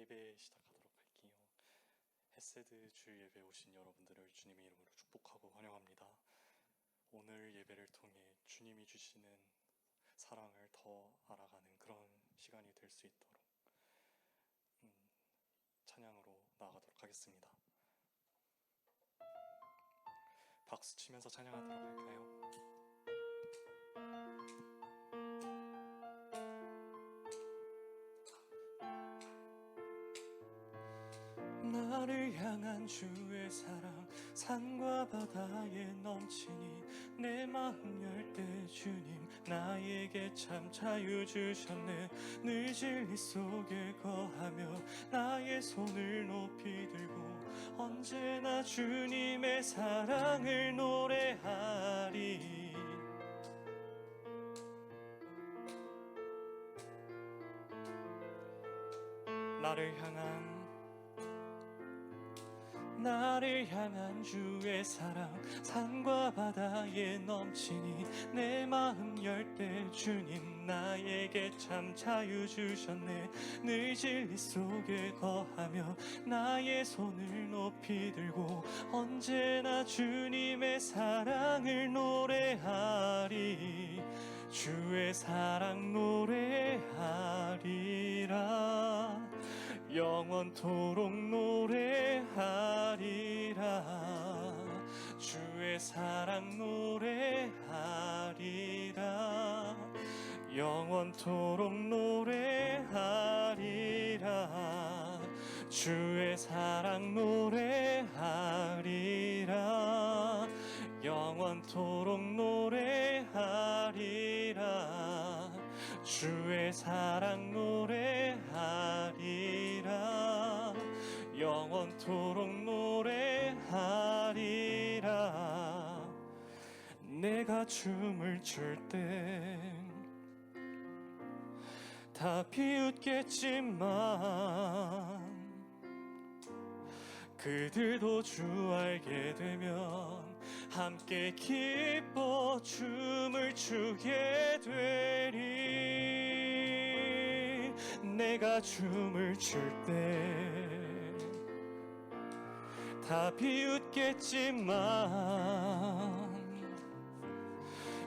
예배 시작하도록 할게요. 헤세드 주일 예배 오신 여러분들을 주님의 이름으로 축복하고 환영합니다. 오늘 예배를 통해 주님이 주시는 사랑을 더 알아가는 그런 시간이 될 수 있도록 찬양으로 나아가도록 하겠습니다. 박수 치면서 찬양하도록 할까요? 나를 향한 주의 사랑 산과 바다에 넘치니 내 마음 열 때 주님 나에게 참 자유 주셨네. 늘 진리 속에 거하며 나의 손을 높이 들고 언제나 주님의 사랑을 노래하리. 나를 향한 주의 사랑 산과 바다에 넘치니 내 마음 열 때 주님 나에게 참 자유 주셨네. 늘 진리 속에 거하며 나의 손을 높이 들고 언제나 주님의 사랑을 노래하리. 주의 사랑 노래하리라. 영원토록 노래하리라. 주의 사랑 노래하리라. 영원토록 노래하리라. 주의 사랑 노래하리라. 영원토록 노래하리라. 주의 사랑 노래하리라. 영원토록 노래하리라. 내가 춤을 출 때 다 비웃겠지만 그들도 주 알게 되면 함께 기뻐 춤을 추게 되리. 내가 춤을 출 때 다 비웃겠지만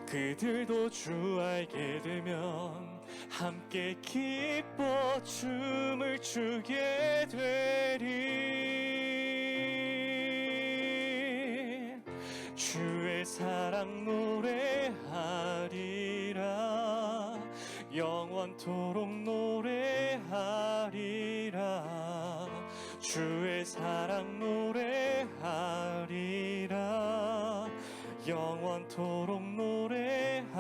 그들도 주 알게 되면 함께 기뻐 춤을 추게 되리. 주의 사랑 노래하리라. 영원토록 노래하리라. 주의 사랑 노래하리라. 영원토록 노래하리라.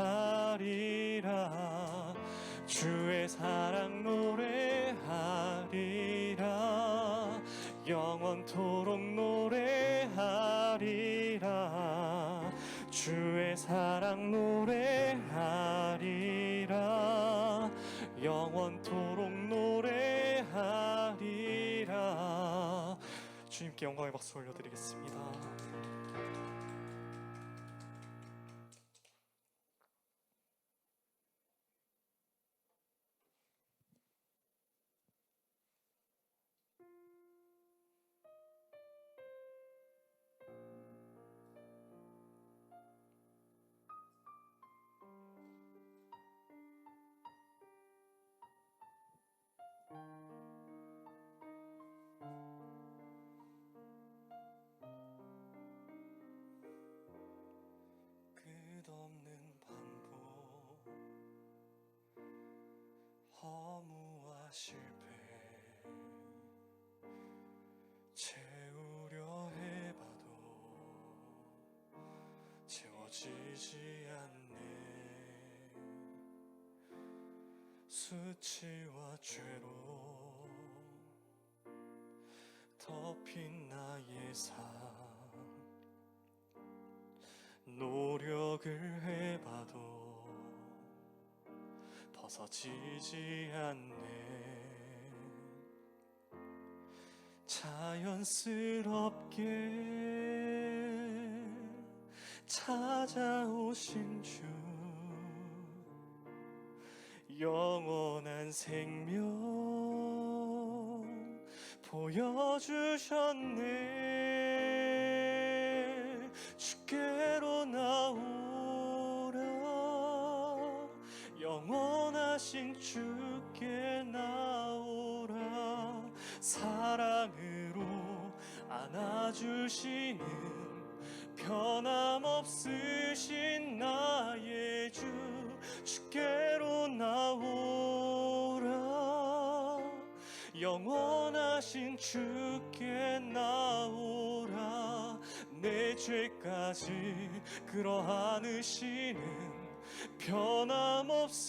주의 사랑 노래하리라. 영원토록 노래하리라. 주의 사랑 노래하리라. 영원토록 노래하리라. 주님께 영광의 박수 올려드리겠습니다. 끝없는 반복, 허무와 실패 채우려 해봐도 채워지지 않네. 수치와 죄로 덮인 나의 삶 노력을 해봐도 벗어지지 않네. 자연스럽게 찾아오신 주 영원한 생명 보여주셨네. 주께로 나오라. 영원하신 주께 나오라. 사랑으로 안아주시는 변함없으신 나의 주. 주께로 나오라. 영원하신 주께 나오라. 내 죄까지 끌어 안으시는 변함없으신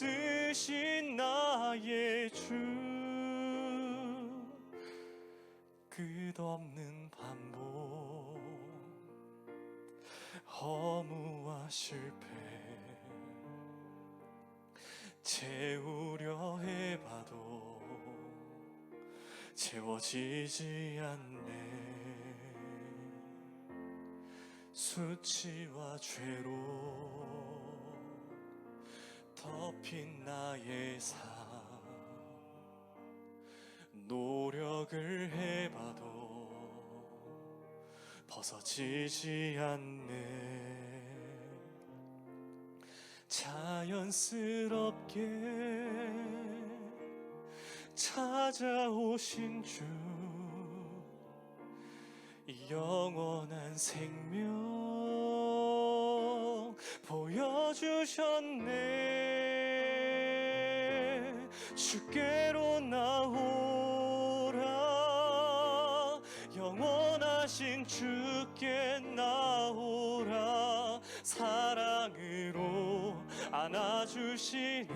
나의 주. 끝없는 반복, 허무와 실패 채우려 해봐도 채워지지 않네. 수치와 죄로 덮인 나의 삶, 노력을 해봐도 벗어지지 않네. 자연스럽게 찾아오신 주, 영원한 생명 보여주셨네. 주께로 나오라. 영원하신 주께 나오라. 사랑으로 안아주시는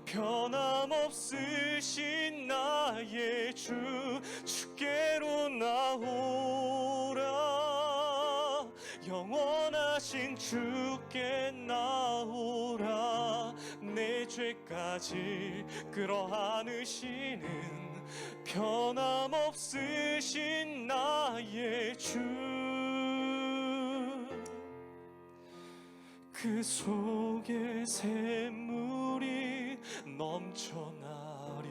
변함없으신 나의 주. 주께로 나오라. 영원하신 주께 나오라. 내 죄까지 끌어 안으시는 변함없으신 나의 주. 그 속에 샘물이 넘쳐나리.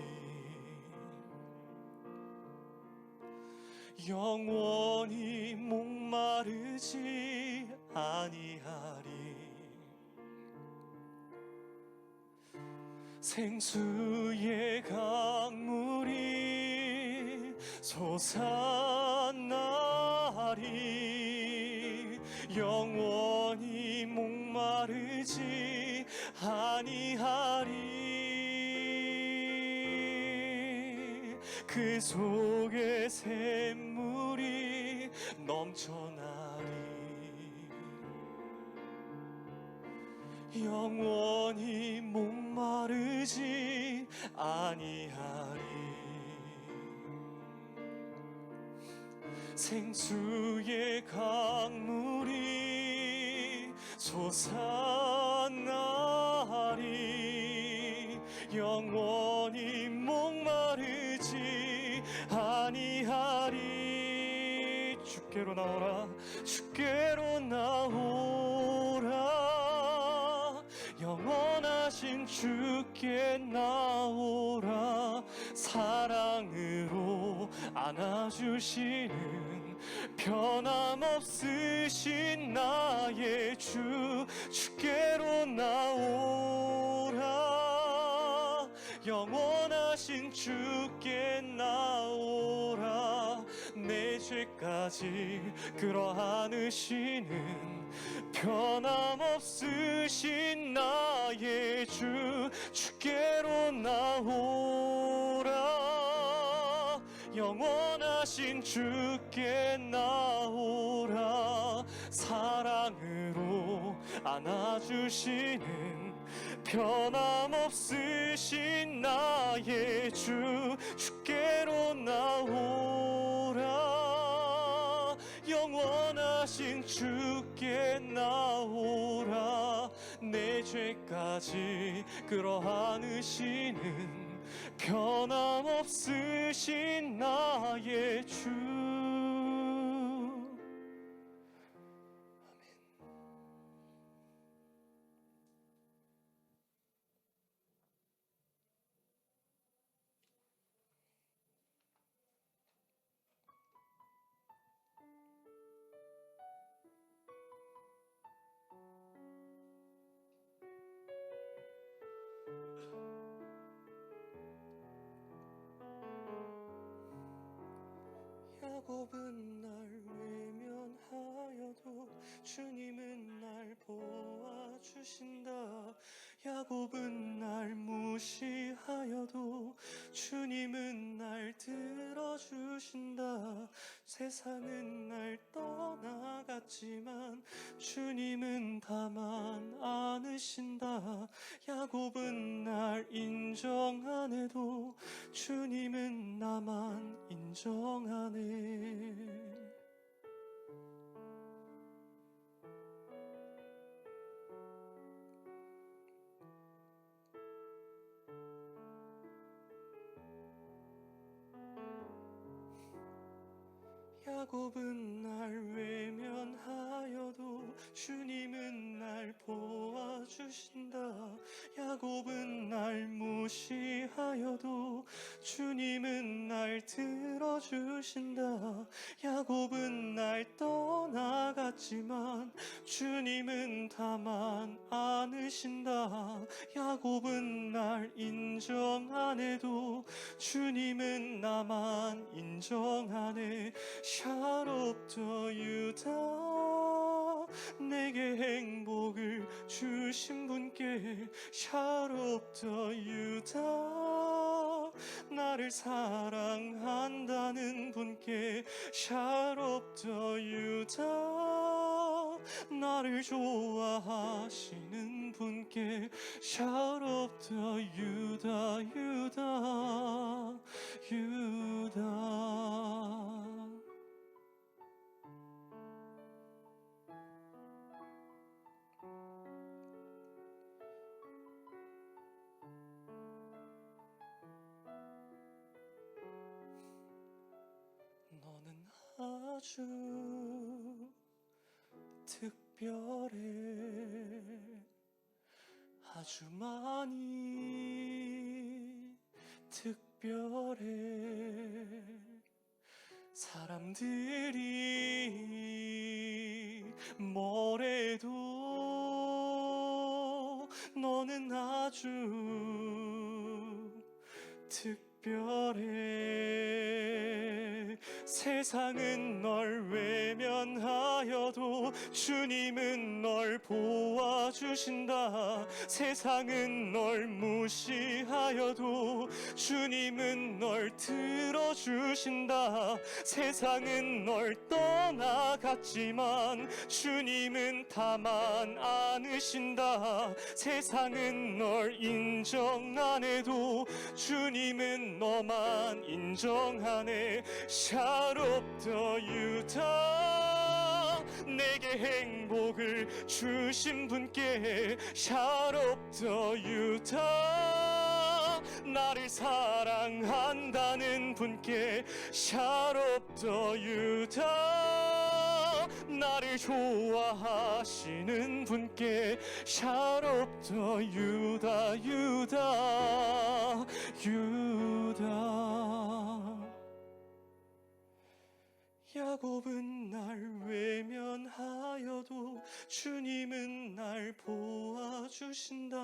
영원히 목마르지 아니하리. 생수의 강물이 솟아나리. 영원히 목마르지 아니하리. 그 속에 샘물이 넘쳐나리. 영원히 목마르지 아니하리. 생수의 강물이 솟아나리. 영원히 목마르지 아니하리. 주께로 나오라. 주께로 나오라. 영원하신 주께 나오라. 사랑으로 안아주시는 변함없으신 나의 주. 주께로 나오라. 영원하신 주께 나오라. 내 죄까지 끌어 안으시는 변함없으신 나의 주. 주께로 나오라. 영원하신 주께 나오라. 사랑으로 안아주시는 변함없으신 나의 주. 주께로 나오라. 영원하신 주께 나오라. 내 죄까지 끌어 안으시는 변함없으신 나의 주. 야곱은 날 외면하여도 주님은 날 보아주신다. 야곱은 날 무시하여도 주님은 날 들어주신다. 세상은 날 떠나갔지만 주님은 다만 안으신다. 야곱은 날 인정 안 해도 주님은 나만 인정하네. 야곱은 날 외면하여도 주님은 날 보아주신다. 야곱은 날 무시하여도 주님은 날 들어주신다. 야곱은 날 떠나갔지만 주님은 다만 안으신다. 야곱은 날 인정 안 해도 주님은 나만 인정하네. 샤롭더 유다, 내게 행복을 주신 분께. 샤롭더 유다, 나를 사랑한다는 분께. 샤롭더 유다, 나를 좋아하시는 분께. 샤롭더 유다 유다 유다. 너는 아주 특별해. 아주 많이 특별해. 사람들이 뭐래도 너는 아주 특별해. 세상은 널 외면하여도 주님은 널 보아주신다. 세상은 널 무시하여도 주님은 널 들어주신다. 세상은 널 떠나갔지만 주님은 다만 안으신다. 세상은 널 인정 안 해도 주님은 너만 인정하네. 샤롭더 유다, 내게 행복을 주신 분께. 샤롭더 유다, 나를 사랑한다는 분께. 샤롭더 유다, 나를 좋아하시는 분께. 샤롭더 유다 유다 유다. 야곱은 날 외면하여도 주님은 날 보아주신다.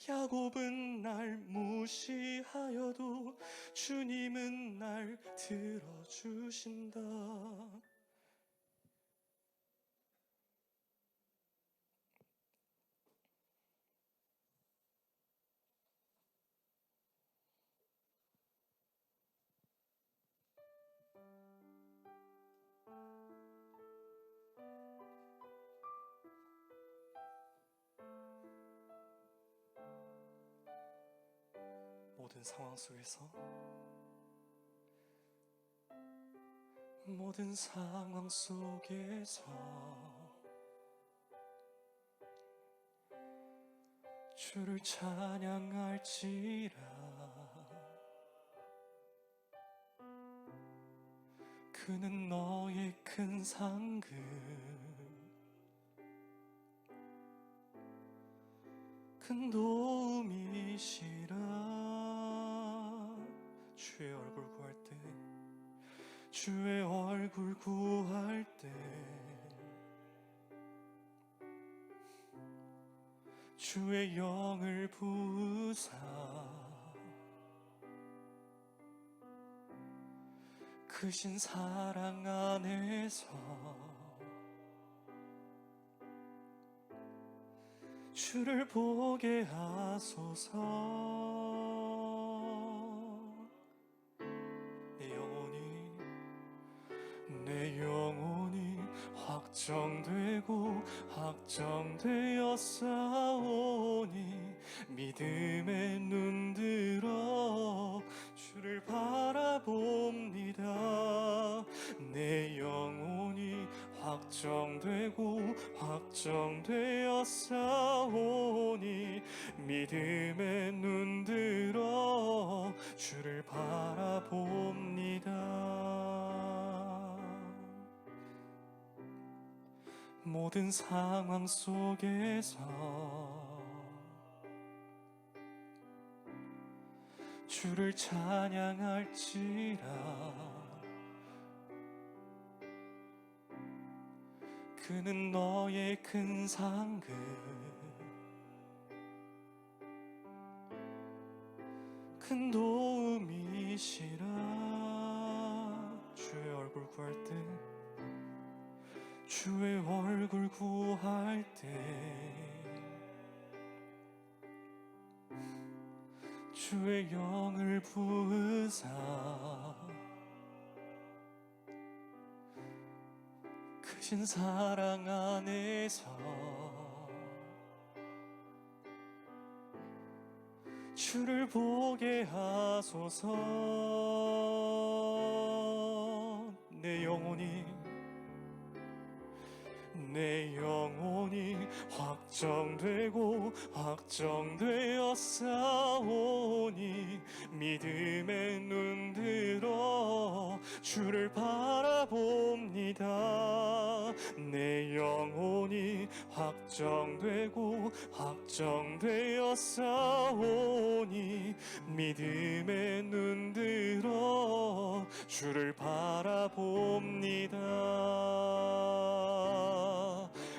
야곱은 날 무시하여도 주님은 날 들어주신다. 모든 상황 속에서, 모든 상황 속에서 주를 찬양할지라. 그는 너의 큰 상급, 큰 도움이시라. 주의 얼굴 구할 때, 주의 얼굴 구할 때 주의 영을 부으사 그 크신 사랑 안에서 주를 보게 하소서. 내 영혼이 확정되고 확정되었사오니 믿음의 눈들어 주를 바라봅니다. 내 영혼이 확정되고 확정되었사오니 믿음의 눈들어 주를 바라봅니다. 모든 상황 속에서 주를 찬양할지라. 그는 너의 큰 상급, 큰 도움이시라. 주의 얼굴 구할 때, 주의 얼굴 구할 때 주의 영을 부으사 크신 사랑 안에서 주를 보게 하소서. 내 영혼이 확정되고 확정되었사오니 믿음의 눈들어 주를 바라봅니다. 내 영혼이 확정되고 확정되었사오니 믿음의 눈들어 주를 바라봅니다.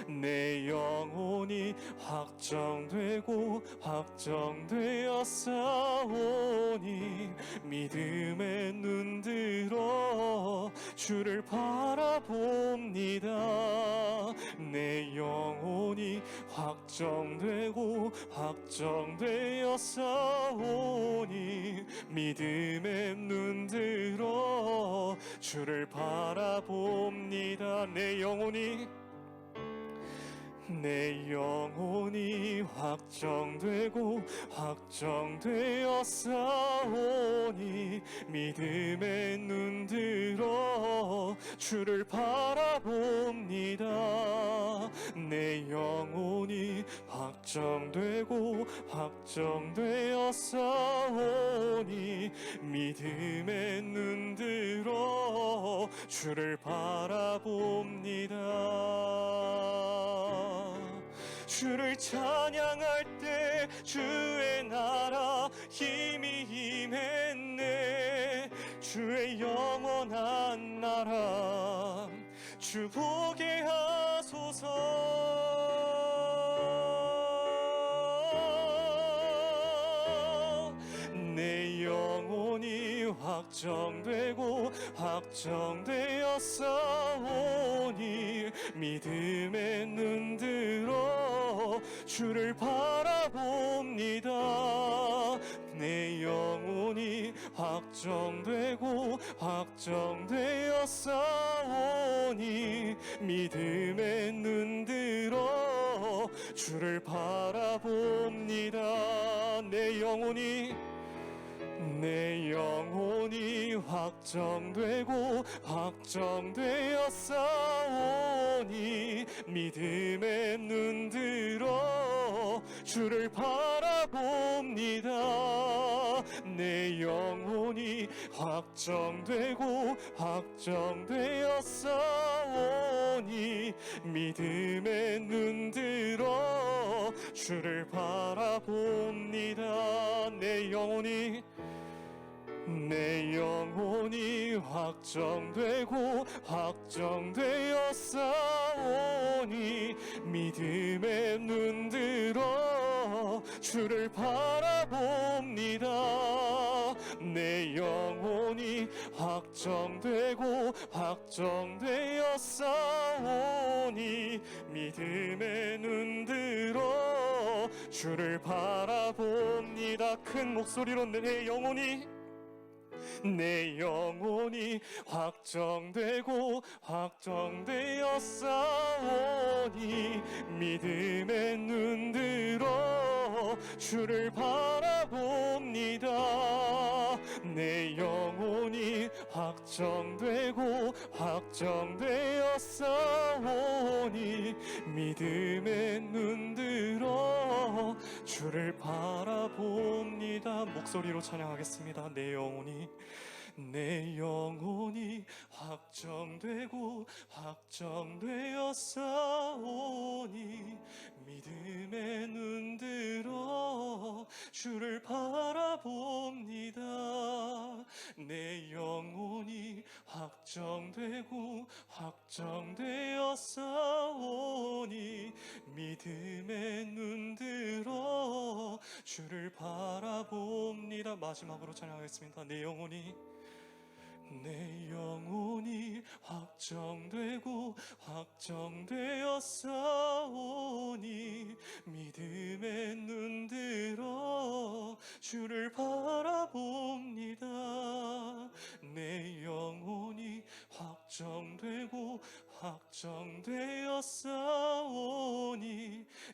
내 영혼이 확정되고 확정되었사오니 믿음의 눈들어 주를 바라봅니다. 내 영혼이 확정되고 확정되었사오니 믿음의 눈들어 주를 바라봅니다. 내 영혼이 확정되고 확정되었사오니 믿음의 눈들어 주를 바라봅니다. 내 영혼이 확정되고 확정되었사오니 믿음의 눈들어 주를 바라봅니다. 주를 찬양할 때 주의 나라 힘이 임했네. 주의 영원한 나라 주 보게 하소서. 내 영혼이 확정되고 확정되었사오니 믿음의 눈들어 주를 바라봅니다. 내 영혼이 확정되고 확정되었사오니 믿음의 눈들어 주를 바라봅니다. 내 영혼이 확정되고 확정되었사오니 믿음의 눈들어 주를 바라봅니다. 내 영혼이 확정되고 확정되었사오니 믿음의 눈들어 주를 바라봅니다. 내 영혼이 확정되고 확정되었사오니 믿음의 눈들어 주를 바라봅니다. 내 영혼이 확정되고 확정되었사오니 믿음의 눈 들어 주를 바라봅니다. 큰 목소리로 내 영혼이 확정되고 확정되었사오니 믿음의 눈 들어 주를 바라봅니다. 내 영혼이 확정되고 확정되었사오니 믿음의 눈 들어 주를 바라봅니다. 목소리로 찬양하겠습니다. 내 영혼이 확정되고 확정되었사오니 믿음의 눈 들어 주를 바라봅니다. 내 영혼이 확정되고 확정되었사오니 믿음의 눈 들어 주를 바라봅니다. 마지막으로 찬양하겠습니다. 내 영혼이 확정되고 확정되었사오니 믿음의 눈 들어 주를 바라봅니다. 내 영혼이 확정되고 확정되었사오니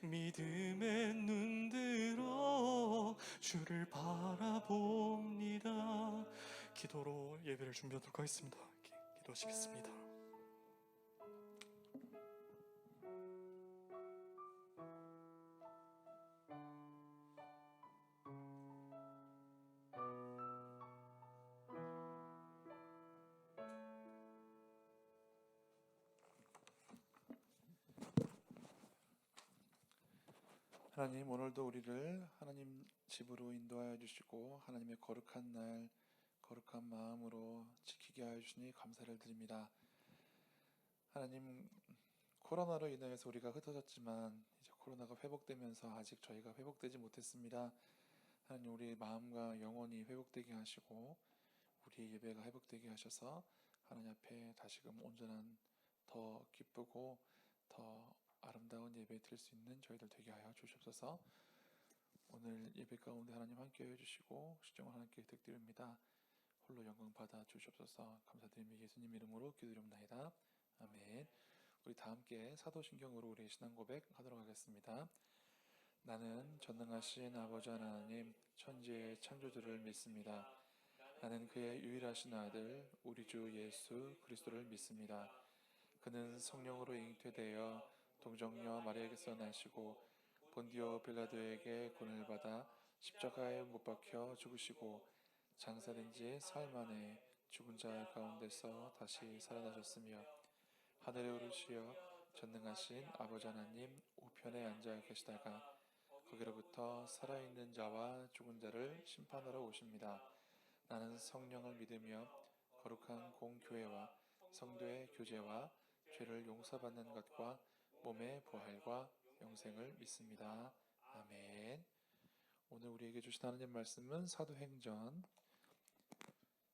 믿음의 눈 들어 주를 바라봅니다. 기도로 예배를 준비하도록 하겠습니다. 기도하시겠습니다. 하나님, 오늘도 우리를 하나님 집으로 인도하여 주시고 하나님의 거룩한 날, 거룩한 마음으로 지키게 하여 주시니 감사를 드립니다. 하나님, 코로나로 인해서 우리가 흩어졌지만 이제 코로나가 회복되면서 아직 저희가 회복되지 못했습니다. 하나님, 우리의 마음과 영혼이 회복되게 하시고 우리의 예배가 회복되게 하셔서 하나님 앞에 다시금 온전한, 더 기쁘고 더 아름다운 예배 드릴 수 있는 저희들 되게 하여 주시옵소서. 오늘 예배 가운데 하나님 함께해 주시고 시정을 하나님께 득드립니다. 홀로 영광 받아 주시옵소서. 감사드리며 예수님 이름으로 기도드립니다. 아멘. 우리 다 함께 사도신경으로 우리의 신앙 고백하도록 하겠습니다. 나는 전능하신 아버지 하나님 천지의 창조주를 믿습니다. 나는 그의 유일하신 아들 우리 주 예수 그리스도를 믿습니다. 그는 성령으로 잉태되어 동정녀 마리아에게서 나시고 본디오 빌라도에게 고난을 받아 십자가에 못 박혀 죽으시고 장사된 지 사흘 만에 죽은 자 가운데서 다시 살아나셨으며 하늘에 오르시어 전능하신 아버지 하나님 우편에 앉아 계시다가 거기로부터 살아있는 자와 죽은 자를 심판하러 오십니다. 나는 성령을 믿으며 거룩한 공교회와 성도의 교제와 죄를 용서받는 것과 몸의 부활과 영생을 믿습니다. 아멘. 오늘 우리에게 주신 하나님 말씀은 사도행전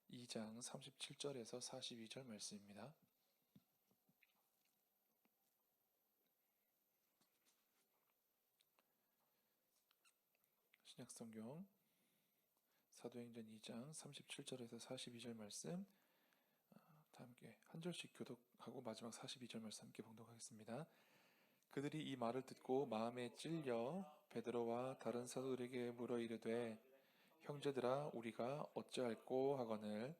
2장 37절에서 42절 말씀입니다. 신약성경 사도행전 2장 37절에서 42절 말씀 다 함께 한 절씩 교독하고 마지막 42절 말씀 함께 봉독하겠습니다. 그들이 이 말을 듣고 마음에 찔려 베드로와 다른 사도들에게 물어 이르되 형제들아 우리가 어찌할꼬 하거늘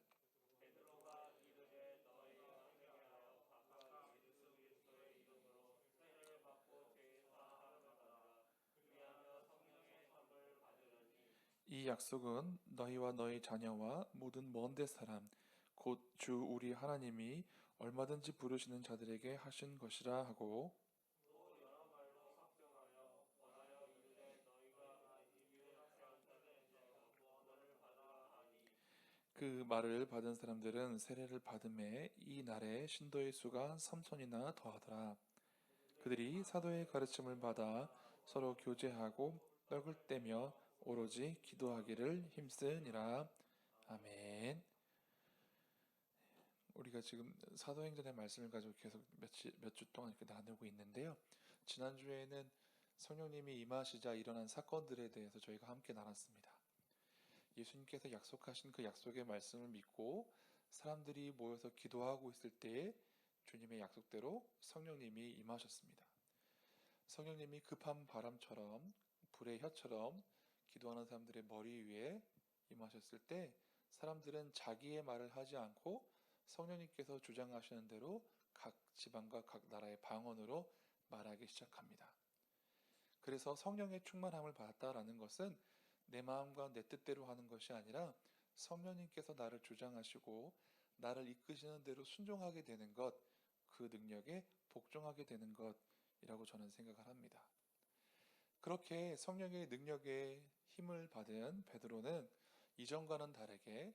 이 약속은 너희와 너희 자녀와 모든 먼데 사람 곧 주 우리 하나님이 얼마든지 부르시는 자들에게 하신 것이라 하고 그 말을 받은 사람들은 세례를 받음에 이 날에 신도의 수가 3,000이나 더하더라. 그들이 사도의 가르침을 받아 서로 교제하고 떡을 떼며 오로지 기도하기를 힘쓰니라. 아멘. 우리가 지금 사도행전의 말씀을 가지고 계속 몇 주 동안 이렇게 나누고 있는데요. 지난주에는 성령님이 임하시자 일어난 사건들에 대해서 저희가 함께 나눴습니다. 예수님께서 약속하신 그 약속의 말씀을 믿고 사람들이 모여서 기도하고 있을 때에 주님의 약속대로 성령님이 임하셨습니다. 성령님이 급한 바람처럼 불의 혀처럼 기도하는 사람들의 머리 위에 임하셨을 때 사람들은 자기의 말을 하지 않고 성령님께서 주장하시는 대로 각 지방과 각 나라의 방언으로 말하기 시작합니다. 그래서 성령의 충만함을 받았다라는 것은 내 마음과 내 뜻대로 하는 것이 아니라 성령님께서 나를 주장하시고 나를 이끄시는 대로 순종하게 되는 것, 그 능력에 복종하게 되는 것이라고 저는 생각을 합니다. 그렇게 성령의 능력에 힘을 받은 베드로는 이전과는 다르게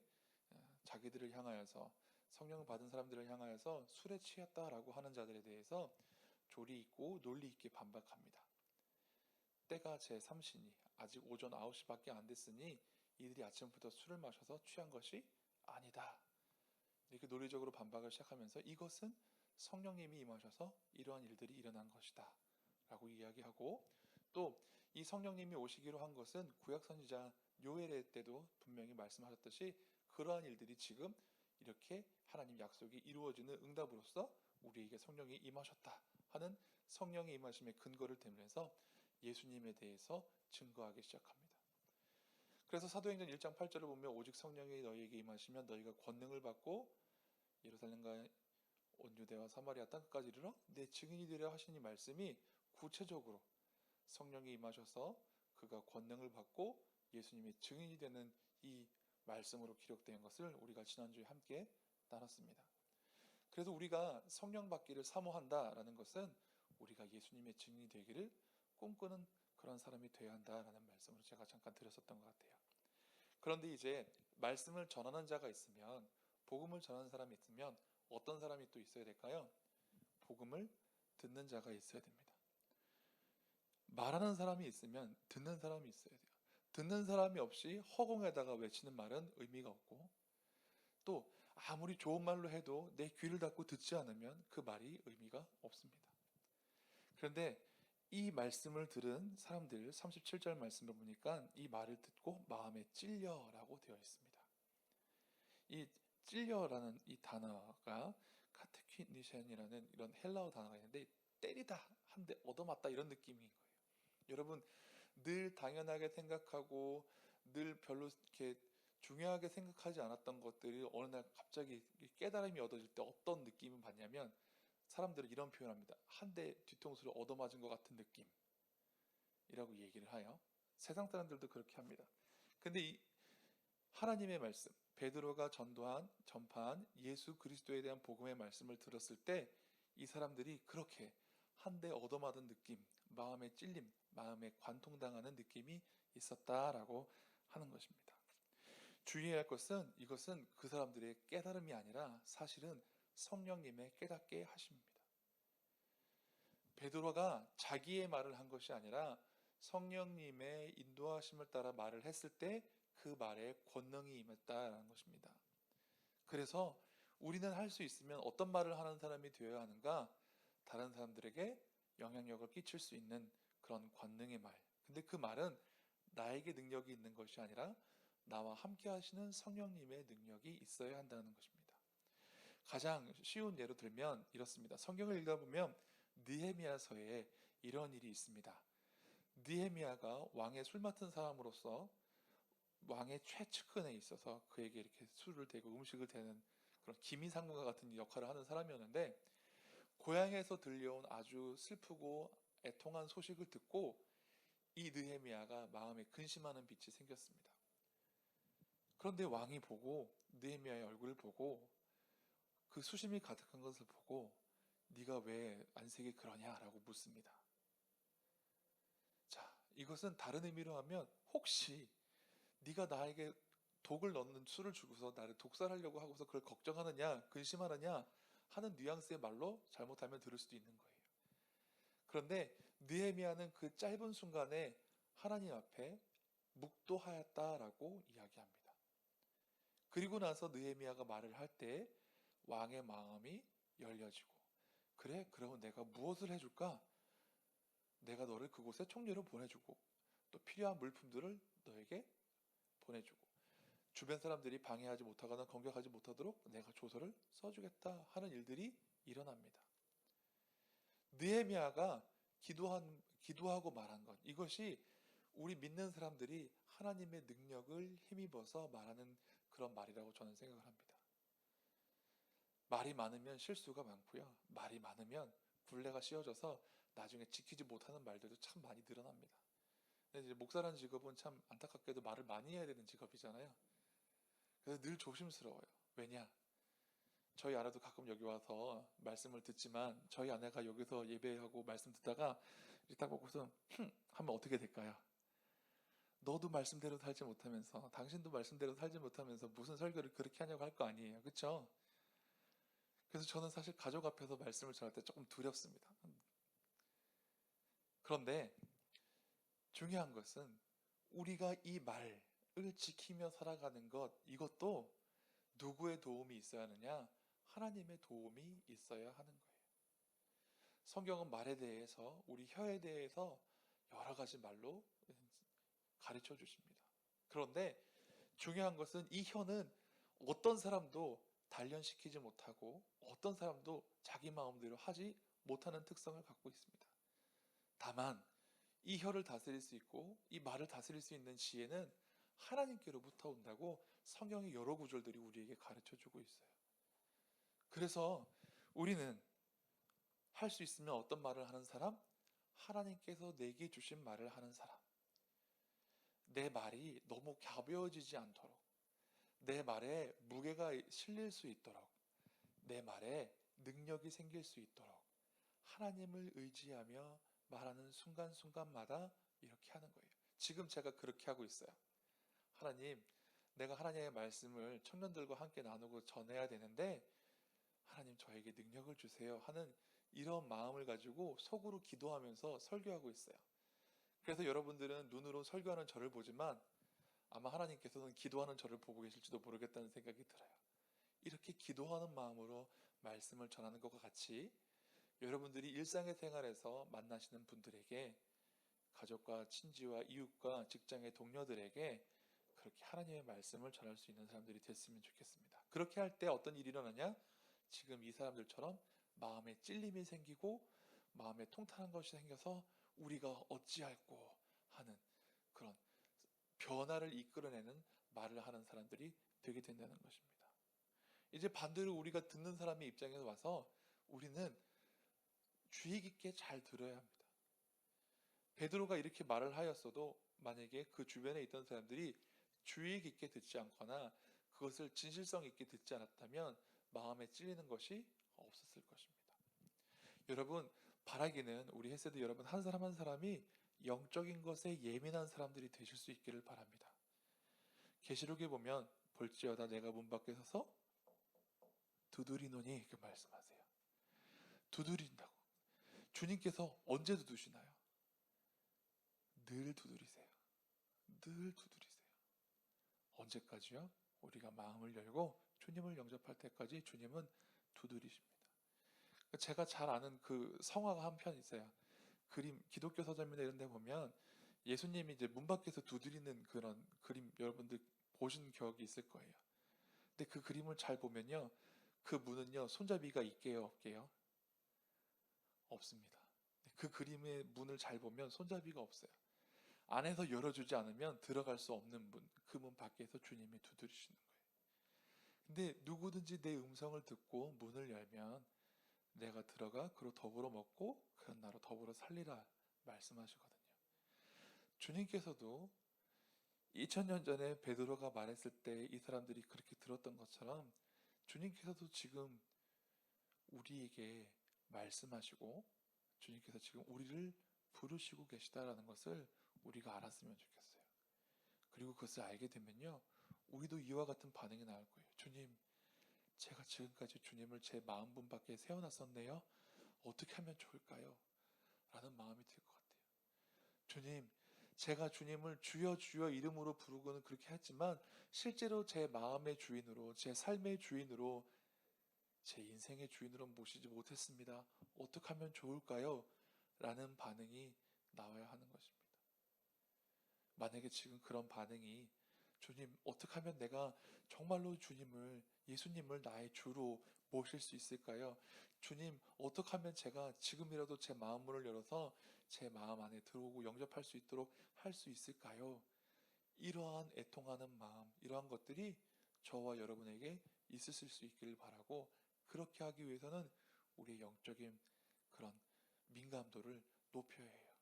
자기들을 향하여서 성령을 받은 사람들을 향하여서 술에 취했다라고 하는 자들에 대해서 조리 있고 논리 있게 반박합니다. 때가 제3시니 아직 오전 9시밖에 안 됐으니 이들이 아침부터 술을 마셔서 취한 것이 아니다. 이렇게 논리적으로 반박을 시작하면서 이것은 성령님이 임하셔서 이러한 일들이 일어난 것이다 라고 이야기하고, 또 이 성령님이 오시기로 한 것은 구약선지자 요엘의 때도 분명히 말씀하셨듯이 그러한 일들이 지금 이렇게 하나님 약속이 이루어지는 응답으로서 우리에게 성령이 임하셨다 하는 성령의 임하심의 근거를 대면서 예수님에 대해서 증거하기 시작합니다. 그래서 사도행전 1장 8절을 보면 오직 성령이 너희에게 임하시면 너희가 권능을 받고 예루살렘과 온 유대와 사마리아 땅끝까지 이르러 내 증인이 되려 하시니 말씀이 구체적으로 성령이 임하셔서 그가 권능을 받고 예수님의 증인이 되는 이 말씀으로 기록된 것을 우리가 지난주에 함께 나눴습니다. 그래서 우리가 성령 받기를 사모한다라는 것은 우리가 예수님의 증인이 되기를 꿈꾸는 그런 사람이 되어야 한다라는 말씀으로 제가 잠깐 드렸었던 것 같아요. 그런데 이제 말씀을 전하는 자가 있으면, 복음을 전하는 사람이 있으면 어떤 사람이 또 있어야 될까요? 복음을 듣는 자가 있어야 됩니다. 말하는 사람이 있으면 듣는 사람이 있어야 돼요. 듣는 사람이 없이 허공에다가 외치는 말은 의미가 없고, 또 아무리 좋은 말로 해도 내 귀를 닫고 듣지 않으면 그 말이 의미가 없습니다. 그런데 이 말씀을 들은 사람들 37절 말씀을 보니까 이 말을 듣고 마음에 찔려라고 되어 있습니다. 이 찔려라는 이 단어가 카테키니션이라는 이런 헬라어 단어가 있는데 때리다, 한 대 얻어맞다 이런 느낌인 거예요. 여러분, 늘 당연하게 생각하고 늘 별로 이렇게 중요하게 생각하지 않았던 것들이 어느 날 갑자기 깨달음이 얻어질 때 어떤 느낌을 받냐면, 사람들은 이런 표현합니다. 한 대 뒤통수를 얻어맞은 것 같은 느낌이라고 얘기를 해요. 세상 사람들도 그렇게 합니다. 근데 이 하나님의 말씀, 베드로가 전파한 예수 그리스도에 대한 복음의 말씀을 들었을 때 이 사람들이 그렇게 한 대 얻어맞은 느낌, 마음의 찔림, 마음에 관통당하는 느낌이 있었다라고 하는 것입니다. 주의해야 할 것은 이것은 그 사람들의 깨달음이 아니라 사실은 성령님의 깨닫게 하십니다. 베드로가 자기의 말을 한 것이 아니라 성령님의 인도하심을 따라 말을 했을 때 그 말에 권능이 임했다라는 것입니다. 그래서 우리는 할 수 있으면 어떤 말을 하는 사람이 되어야 하는가? 다른 사람들에게 영향력을 끼칠 수 있는 그런 권능의 말. 근데 그 말은 나에게 능력이 있는 것이 아니라 나와 함께 하시는 성령님의 능력이 있어야 한다는 것입니다. 가장 쉬운 예로 들면 이렇습니다. 성경을 읽어보면 느헤미야서에 이런 일이 있습니다. 느헤미야가 왕의 술 맡은 사람으로서 왕의 최측근에 있어서 그에게 이렇게 술을 대고 음식을 대는 그런 기미상궁과 같은 역할을 하는 사람이었는데, 고향에서 들려온 아주 슬프고 애통한 소식을 듣고 이 느헤미야가 마음에 근심하는 빛이 생겼습니다. 그런데 왕이 보고 느헤미야의 얼굴을 보고 그 수심이 가득한 것을 보고 네가 왜 안색이 그러냐라고 묻습니다. 자, 이것은 다른 의미로 하면 혹시 네가 나에게 독을 넣는 술을 주고서 나를 독살하려고 하고서 그걸 걱정하느냐, 근심하느냐 하는 뉘앙스의 말로 잘못하면 들을 수도 있는 거예요. 그런데 느헤미야는 그 짧은 순간에 하나님 앞에 묵도하였다라고 이야기합니다. 그리고 나서 느헤미야가 말을 할 때 왕의 마음이 열려지고, 그래, 그러면 내가 무엇을 해줄까? 내가 너를 그곳에 총리로 보내주고, 또 필요한 물품들을 너에게 보내주고, 주변 사람들이 방해하지 못하거나 공격하지 못하도록 내가 조서를 써주겠다 하는 일들이 일어납니다. 느헤미야가 기도하고 말한 것, 이것이 우리 믿는 사람들이 하나님의 능력을 힘입어서 말하는 그런 말이라고 저는 생각을 합니다. 말이 많으면 실수가 많고요. 말이 많으면 굴레가 씌워져서 나중에 지키지 못하는 말들도 참 많이 늘어납니다. 근데 이제 목사라는 직업은 참 안타깝게도 말을 많이 해야 되는 직업이잖아요. 그래서 늘 조심스러워요. 왜냐? 저희 아내도 가끔 여기 와서 말씀을 듣지만 저희 아내가 여기서 예배하고 말씀 듣다가 이렇게 딱 보고서 하면 어떻게 될까요? 너도 말씀대로 살지 못하면서 당신도 말씀대로 살지 못하면서 무슨 설교를 그렇게 하냐고 할 거 아니에요. 그렇죠? 그래서 저는 사실 가족 앞에서 말씀을 전할 때 조금 두렵습니다. 그런데 중요한 것은 우리가 이 말을 지키며 살아가는 것, 이것도 누구의 도움이 있어야 하느냐? 하나님의 도움이 있어야 하는 거예요. 성경은 말에 대해서, 우리 혀에 대해서 여러 가지 말로 가르쳐 주십니다. 그런데 중요한 것은 이 혀는 어떤 사람도 단련시키지 못하고 어떤 사람도 자기 마음대로 하지 못하는 특성을 갖고 있습니다. 다만 이 혀를 다스릴 수 있고 이 말을 다스릴 수 있는 지혜는 하나님께로부터 온다고 성경의 여러 구절들이 우리에게 가르쳐 주고 있어요. 그래서 우리는 할 수 있으면 어떤 말을 하는 사람? 하나님께서 내게 주신 말을 하는 사람. 내 말이 너무 가벼워지지 않도록, 내 말에 무게가 실릴 수 있도록, 내 말에 능력이 생길 수 있도록 하나님을 의지하며 말하는 순간순간마다 이렇게 하는 거예요. 지금 제가 그렇게 하고 있어요. 하나님, 내가 하나님의 말씀을 청년들과 함께 나누고 전해야 되는데 하나님 저에게 능력을 주세요 하는 이런 마음을 가지고 속으로 기도하면서 설교하고 있어요. 그래서 여러분들은 눈으로 설교하는 저를 보지만 아마 하나님께서는 기도하는 저를 보고 계실지도 모르겠다는 생각이 들어요. 이렇게 기도하는 마음으로 말씀을 전하는 것과 같이 여러분들이 일상의 생활에서 만나시는 분들에게, 가족과 친지와 이웃과 직장의 동료들에게 그렇게 하나님의 말씀을 전할 수 있는 사람들이 됐으면 좋겠습니다. 그렇게 할 때 어떤 일이 일어나냐? 지금 이 사람들처럼 마음에 찔림이 생기고 마음에 통탄한 것이 생겨서 우리가 어찌할꼬 하는 그런 변화를 이끌어내는 말을 하는 사람들이 되게 된다는 것입니다. 이제 반대로 우리가 듣는 사람의 입장에서 와서 우리는 주의 깊게 잘 들어야 합니다. 베드로가 이렇게 말을 하였어도 만약에 그 주변에 있던 사람들이 주의 깊게 듣지 않거나 그것을 진실성 있게 듣지 않았다면 마음에 찔리는 것이 없었을 것입니다. 여러분, 바라기는 우리 햇세드 여러분 한 사람 한 사람이 영적인 것에 예민한 사람들이 되실 수 있기를 바랍니다. 계시록에 보면 볼지어다 내가 문 밖에 서서 두드리노니 이렇게 말씀하세요. 두드린다고. 주님께서 언제 두드리시나요? 늘 두드리세요. 늘 두드리세요. 언제까지요? 우리가 마음을 열고 주님을 영접할 때까지 주님은 두드리십니다. 제가 잘 아는 그 성화가 한 편 있어요. 그림, 기독교 서점이나 이런 데 보면 예수님이 이제 문 밖에서 두드리는 그런 그림 여러분들 보신 기억이 있을 거예요. 근데 그 그림을 잘 보면요. 그 문은요. 손잡이가 있게요, 없게요? 없습니다. 그 그림의 문을 잘 보면 손잡이가 없어요. 안에서 열어주지 않으면 들어갈 수 없는 문, 그 문 밖에서 주님이 두드리시는 거예요. 근데 누구든지 내 음성을 듣고 문을 열면 내가 들어가 그로 더불어 먹고 그런 나로 더불어 살리라 말씀하시거든요. 주님께서도 2000년 전에 베드로가 말했을 때 이 사람들이 그렇게 들었던 것처럼 주님께서도 지금 우리에게 말씀하시고 주님께서 지금 우리를 부르시고 계시다라는 것을 우리가 알았으면 좋겠어요. 그리고 그것을 알게 되면요. 우리도 이와 같은 반응이 나올 거예요. 주님, 제가 지금까지 주님을 제 마음분 밖에 세워놨었네요. 어떻게 하면 좋을까요? 라는 마음이 들 것 같아요. 주님, 제가 주님을 주여 주여 이름으로 부르고는 그렇게 했지만 실제로 제 마음의 주인으로, 제 삶의 주인으로 제 인생의 주인으로 모시지 못했습니다. 어떻게 하면 좋을까요? 라는 반응이 나와야 하는 것입니다. 만약에 지금 그런 반응이 주님, 어떻게 하면 내가 정말로 예수님을 나의 주로 모실 수 있을까요? 주님, 어떻게 하면 제가 지금이라도 제 마음문을 열어서 제 마음 안에 들어오고 영접할 수 있도록 할 수 있을까요? 이러한 애통하는 마음, 이러한 것들이 저와 여러분에게 있으실 수 있기를 바라고, 그렇게 하기 위해서는 우리의 영적인 그런 민감도를 높여야 해요.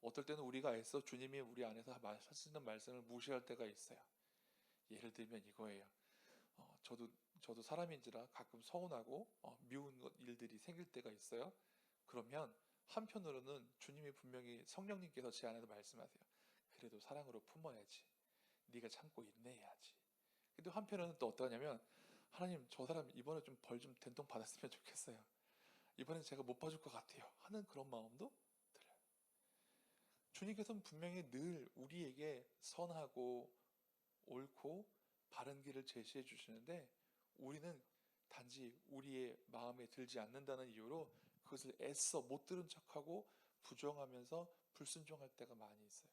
어떨 때는 우리가 애써 주님이 우리 안에서 하시는 말씀을 무시할 때가 있어요. 예를 들면 이거예요. 저도 사람인지라 가끔 서운하고 미운 일들이 생길 때가 있어요. 그러면 한편으로는 주님이 분명히 성령님께서 제 안에서 말씀하세요. 그래도 사랑으로 품어야지. 네가 참고 인내해야지. 근데 한편으로는 또 어떠냐면, 하나님, 저 사람 이번에 좀 벌 좀 된통 받았으면 좋겠어요. 이번엔 제가 못 봐줄 것 같아요. 하는 그런 마음도 들어요. 주님께서는 분명히 늘 우리에게 선하고 옳고 바른 길을 제시해 주시는데, 우리는 단지 우리의 마음에 들지 않는다는 이유로 그것을 애써 못 들은 척하고 부정하면서 불순종할 때가 많이 있어요.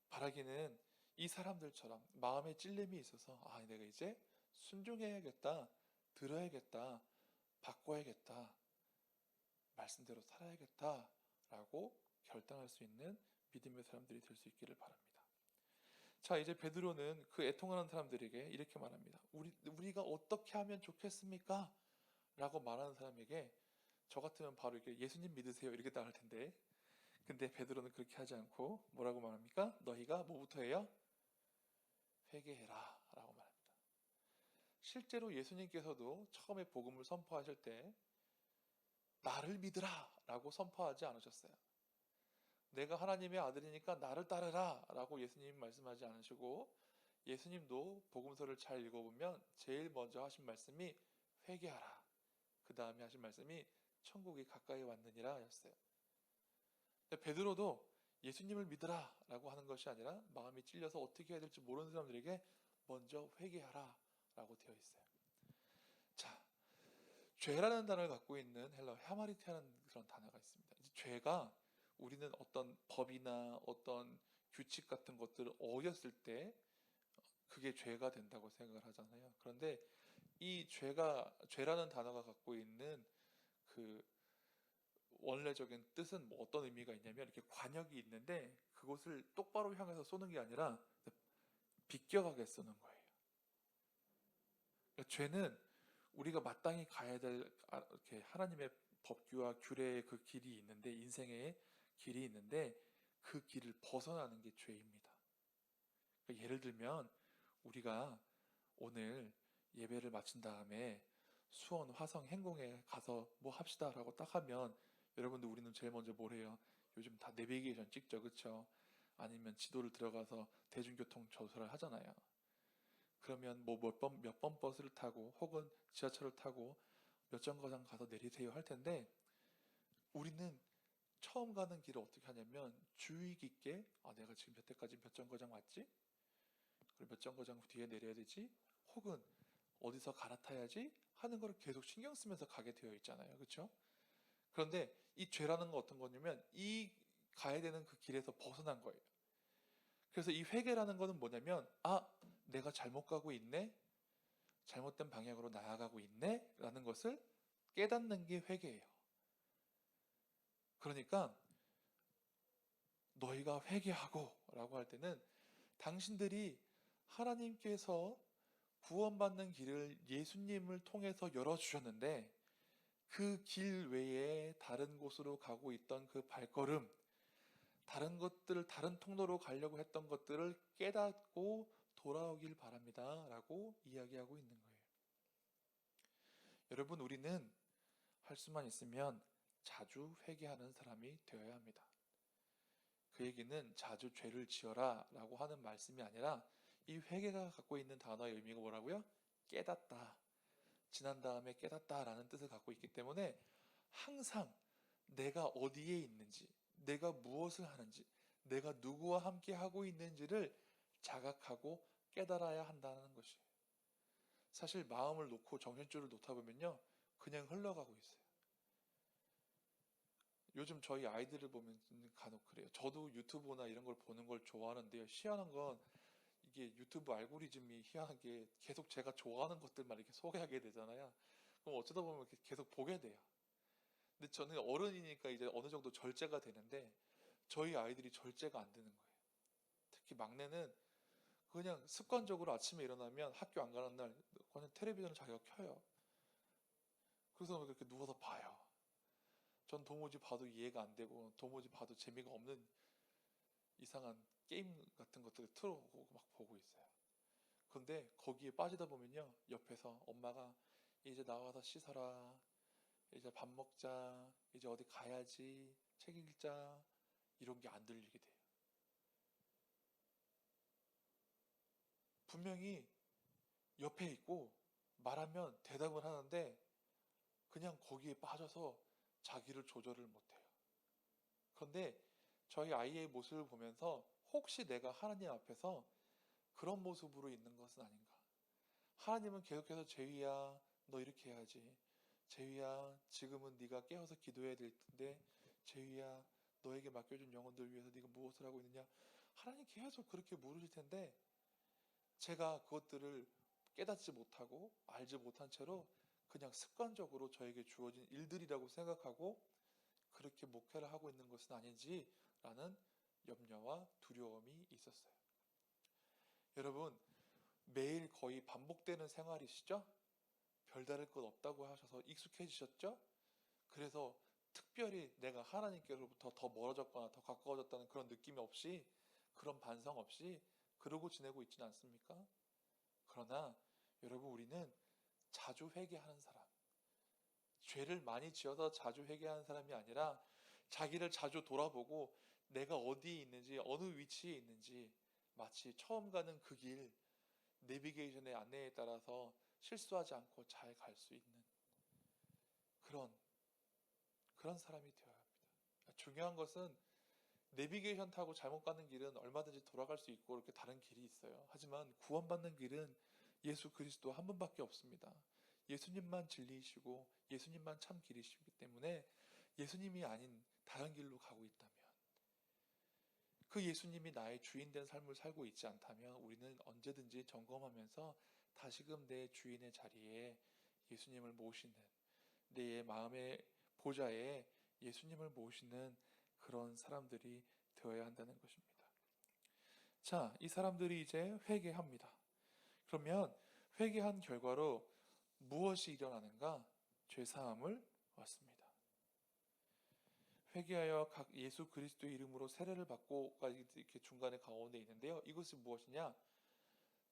바라기는 이 사람들처럼 마음에 찔림이 있어서, 내가 이제 순종해야겠다, 들어야겠다, 바꿔야겠다, 말씀대로 살아야겠다 라고 결단할 수 있는 믿음의 사람들이 될 수 있기를 바랍니다. 자, 이제 베드로는 그 애통하는 사람들에게 이렇게 말합니다. 우리가 어떻게 하면 좋겠습니까? 라고 말하는 사람에게 저 같으면 바로 이렇게 예수님 믿으세요 이렇게 따를 텐데, 근데 베드로는 그렇게 하지 않고 뭐라고 말합니까? 너희가 뭐부터 해요? 회개해라 라고 말합니다. 실제로 예수님께서도 처음에 복음을 선포하실 때 나를 믿으라 라고 선포하지 않으셨어요. 내가 하나님의 아들이니까 나를 따르라 라고 예수님 말씀하지 않으시고, 예수님도 복음서를 잘 읽어보면 제일 먼저 하신 말씀이 회개하라, 그 다음에 하신 말씀이 천국이 가까이 왔느니라 였어요. 근데 베드로도 예수님을 믿으라 라고 하는 것이 아니라 마음이 찔려서 어떻게 해야 될지 모르는 사람들에게 먼저 회개하라 라고 되어 있어요. 자, 죄라는 단어를 갖고 있는 헬라어 헤마리테라는 그런 단어가 있습니다. 죄가, 우리는 어떤 법이나 어떤 규칙 같은 것들을 어겼을 때 그게 죄가 된다고 생각을 하잖아요. 그런데 이 죄라는 단어가 갖고 있는 그 원래적인 뜻은 어떤 의미가 있냐면, 이렇게 관역이 있는데 그것을 똑바로 향해서 쏘는 게 아니라 비껴가게 쏘는 거예요. 그러니까 죄는 우리가 마땅히 가야 될 이렇게 하나님의 법규와 규례의 그 길이 있는데, 인생의 길이 있는데 그 길을 벗어나는 게 죄입니다. 그러니까 예를 들면 우리가 오늘 예배를 마친 다음에 수원 화성 행궁에 가서 뭐 합시다 라고 딱 하면, 여러분들 우리는 제일 먼저 뭘 해요? 요즘 다 내비게이션 찍죠, 그쵸? 아니면 지도를 들어가서 대중교통 조사를 하잖아요. 그러면 뭐 몇 번 버스를 타고 혹은 지하철을 타고 몇 정거장 가서 내리세요 할 텐데, 우리는 처음 가는 길을 어떻게 하냐면 주의 깊게 내가 지금 몇 대까지 몇 정거장 왔지? 그리고 몇 정거장 뒤에 내려야 되지? 혹은 어디서 갈아타야지? 하는 걸 계속 신경 쓰면서 가게 되어 있잖아요. 그렇죠? 그런데 이 죄라는 건 어떤 거냐면 이 가야 되는 그 길에서 벗어난 거예요. 그래서 이 회개라는 거는 뭐냐면, 내가 잘못 가고 있네? 잘못된 방향으로 나아가고 있네? 라는 것을 깨닫는 게 회개예요. 그러니까 너희가 회개하고 라고 할 때는 당신들이 하나님께서 구원받는 길을 예수님을 통해서 열어주셨는데, 그 길 외에 다른 곳으로 가고 있던 그 발걸음, 다른 통로로 가려고 했던 것들을 깨닫고 돌아오길 바랍니다 라고 이야기하고 있는 거예요. 여러분, 우리는 할 수만 있으면 자주 회개하는 사람이 되어야 합니다. 그 얘기는 자주 죄를 지어라 라고 하는 말씀이 아니라, 이 회개가 갖고 있는 단어의 의미가 뭐라고요? 깨닫다, 지난 다음에 깨닫다 라는 뜻을 갖고 있기 때문에 항상 내가 어디에 있는지, 내가 무엇을 하는지, 내가 누구와 함께 하고 있는지를 자각하고 깨달아야 한다는 것이에요. 사실 마음을 놓고 정신줄을 놓다 보면요, 그냥 흘러가고 있어요. 요즘 저희 아이들을 보면 간혹 그래요. 저도 유튜브나 이런 걸 보는 걸 좋아하는데요. 희한한 건 이게 유튜브 알고리즘이 희한하게 계속 제가 좋아하는 것들만 이렇게 소개하게 되잖아요. 그럼 어쩌다 보면 이렇게 계속 보게 돼요. 근데 저는 어른이니까 이제 어느 정도 절제가 되는데 저희 아이들이 절제가 안 되는 거예요. 특히 막내는 그냥 습관적으로 아침에 일어나면 학교 안 가는 날 그냥 텔레비전을 자기가 켜요. 그래서 그렇게 누워서 봐요. 전 도무지 봐도 이해가 안 되고 도무지 봐도 재미가 없는 이상한 게임 같은 것들을 틀어보고 막 보고 있어요. 근데 거기에 빠지다 보면요, 옆에서 엄마가 이제 나와서 씻어라, 이제 밥 먹자, 이제 어디 가야지, 책 읽자, 이런 게 안 들리게 돼요. 분명히 옆에 있고 말하면 대답을 하는데 그냥 거기에 빠져서 자기를 조절을 못해요. 그런데 저희 아이의 모습을 보면서 혹시 내가 하나님 앞에서 그런 모습으로 있는 것은 아닌가? 하나님은 계속해서 제위야, 너 이렇게 해야지. 제위야, 지금은 네가 깨어서 기도해야 될 텐데, 제위야, 너에게 맡겨준 영혼들 위해서 네가 무엇을 하고 있느냐? 하나님 계속 그렇게 물으실 텐데, 제가 그것들을 깨닫지 못하고 알지 못한 채로 그냥 습관적으로 저에게 주어진 일들이라고 생각하고 그렇게 목회를 하고 있는 것은 아닌지라는 염려와 두려움이 있었어요. 여러분, 매일 거의 반복되는 생활이시죠? 별다를 것 없다고 하셔서 익숙해지셨죠? 그래서 특별히 내가 하나님께로부터 더 멀어졌거나 더 가까워졌다는 그런 느낌이 없이, 그런 반성 없이 그러고 지내고 있지는 않습니까? 그러나 여러분, 우리는 자주 회개하는 사람, 죄를 많이 지어서 자주 회개하는 사람이 아니라 자기를 자주 돌아보고 내가 어디에 있는지, 어느 위치에 있는지, 마치 처음 가는 그 길, 내비게이션의 안내에 따라서 실수하지 않고 잘 갈 수 있는 그런 사람이 되어야 합니다. 중요한 것은 내비게이션 타고 잘못 가는 길은 얼마든지 돌아갈 수 있고 이렇게 다른 길이 있어요. 하지만 구원받는 길은 예수 그리스도 한 분밖에 없습니다. 예수님만 진리이시고 예수님만 참 길이시기 때문에 예수님이 아닌 다른 길로 가고 있다면, 그 예수님이 나의 주인 된 삶을 살고 있지 않다면 우리는 언제든지 점검하면서 다시금 내 주인의 자리에 예수님을 모시는, 내 마음의 보좌에 예수님을 모시는 그런 사람들이 되어야 한다는 것입니다. 자, 이 사람들이 이제 회개합니다. 그러면 회개한 결과로 무엇이 일어나는가? 죄사함을 얻습니다. 회개하여 각 예수 그리스도의 이름으로 세례를 받고까지 이렇게 중간에 가운데 있는데요. 이것이 무엇이냐?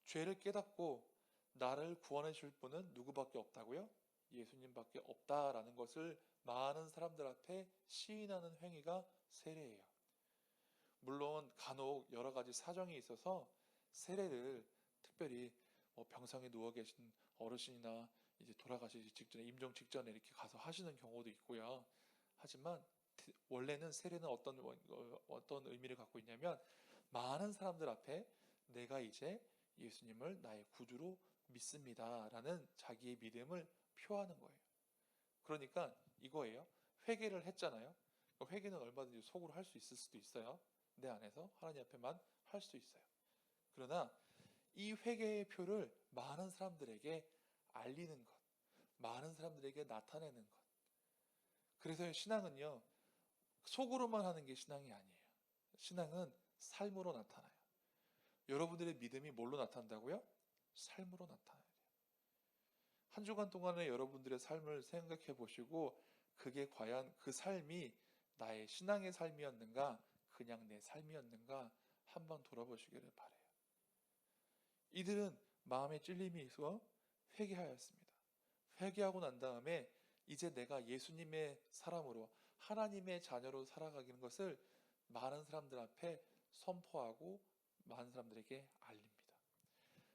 죄를 깨닫고 나를 구원해 줄 분은 누구밖에 없다고요? 예수님밖에 없다라는 것을 많은 사람들 앞에 시인하는 행위가 세례예요. 물론 간혹 여러 가지 사정이 있어서 세례를 특별히 병상에 누워 계신 어르신이나 이제 돌아가시기 직전에, 임종 직전에 이렇게 가서 하시는 경우도 있고요. 하지만 원래는 세례는 어떤 의미를 갖고 있냐면, 많은 사람들 앞에 내가 이제 예수님을 나의 구주로 믿습니다라는 자기의 믿음을 표하는 거예요. 그러니까 이거예요. 회개를 했잖아요. 회개는 얼마든지 속으로 할 수 있을 수도 있어요. 내 안에서 하나님 앞에만 할 수 있어요. 그러나 이 회개의 표를 많은 사람들에게 알리는 것, 많은 사람들에게 나타내는 것. 그래서 신앙은요, 속으로만 하는 게 신앙이 아니에요. 신앙은 삶으로 나타나요. 여러분들의 믿음이 뭘로 나타난다고요? 삶으로 나타나요. 한 주간 동안에 여러분들의 삶을 생각해 보시고 그게 과연 그 삶이 나의 신앙의 삶이었는가, 그냥 내 삶이었는가 한번 돌아보시기를 바라요. 이들은 마음에 찔림이 있어 회개하였습니다. 회개하고 난 다음에 이제 내가 예수님의 사람으로, 하나님의 자녀로 살아가는 것을 많은 사람들 앞에 선포하고 많은 사람들에게 알립니다.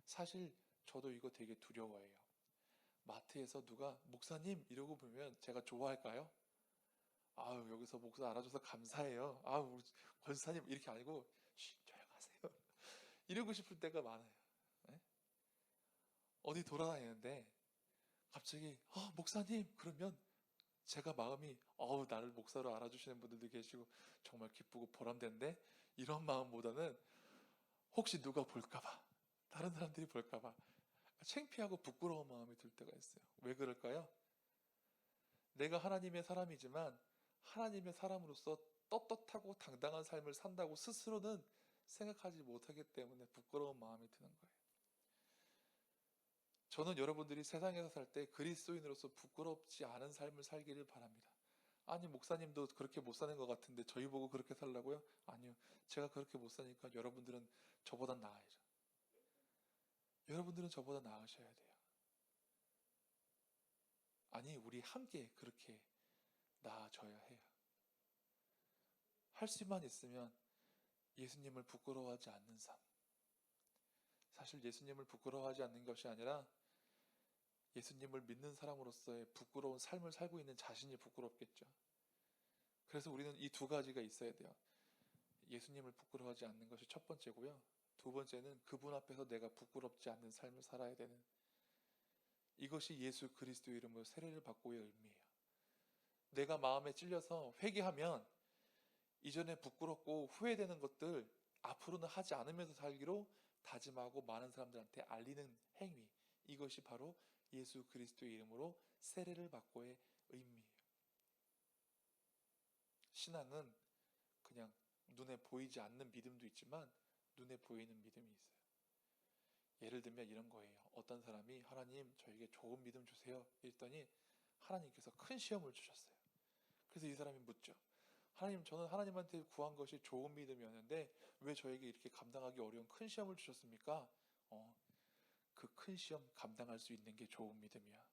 사실 저도 이거 되게 두려워해요. 마트에서 누가 목사님 이러고 보면 제가 좋아할까요? 아유, 여기서 목사 알아줘서 감사해요. 아유, 권사님 이렇게 아니고 조용하세요. 이러고 싶을 때가 많아요. 네? 어디 돌아다니는데 갑자기 목사님 그러면 제가 마음이 나를 목사로 알아주시는 분들도 계시고 정말 기쁘고 보람된데 이런 마음보다는 혹시 누가 볼까봐 다른 사람들이 볼까봐 창피하고 부끄러운 마음이 들 때가 있어요. 왜 그럴까요? 내가 하나님의 사람이지만 하나님의 사람으로서 떳떳하고 당당한 삶을 산다고 스스로는 생각하지 못하기 때문에 부끄러운 마음이 드는 거예요. 저는 여러분들이 세상에서 살 때 그리스도인으로서 부끄럽지 않은 삶을 살기를 바랍니다. 아니 목사님도 그렇게 못 사는 것 같은데 저희 보고 그렇게 살라고요? 아니요. 제가 그렇게 못 사니까 여러분들은 저보다 나아야죠. 여러분들은 저보다 나으셔야 돼요. 아니 우리 함께 그렇게 나아져야 해요. 할 수만 있으면 예수님을 부끄러워하지 않는 삶. 사실 예수님을 부끄러워하지 않는 것이 아니라 예수님을 믿는 사람으로서의 부끄러운 삶을 살고 있는 자신이 부끄럽겠죠. 그래서 우리는 이 두 가지가 있어야 돼요. 예수님을 부끄러워하지 않는 것이 첫 번째고요. 두 번째는 그분 앞에서 내가 부끄럽지 않는 삶을 살아야 되는, 이것이 예수 그리스도의 이름으로 세례를 받고의 의미예요. 내가 마음에 찔려서 회개하면 이전에 부끄럽고 후회되는 것들 앞으로는 하지 않으면서 살기로 다짐하고 많은 사람들한테 알리는 행위, 이것이 바로 예수 그리스도의 이름으로 세례를 받고의 의미예요. 신앙은 그냥 눈에 보이지 않는 믿음도 있지만 눈에 보이는 믿음이 있어요. 예를 들면 이런 거예요. 어떤 사람이 하나님 저에게 좋은 믿음 주세요 이랬더니 하나님께서 큰 시험을 주셨어요. 그래서 이 사람이 묻죠. 하나님, 저는 하나님한테 구한 것이 좋은 믿음이었는데 왜 저에게 이렇게 감당하기 어려운 큰 시험을 주셨습니까? 그 큰 시험 감당할 수 있는 게 좋은 믿음이야.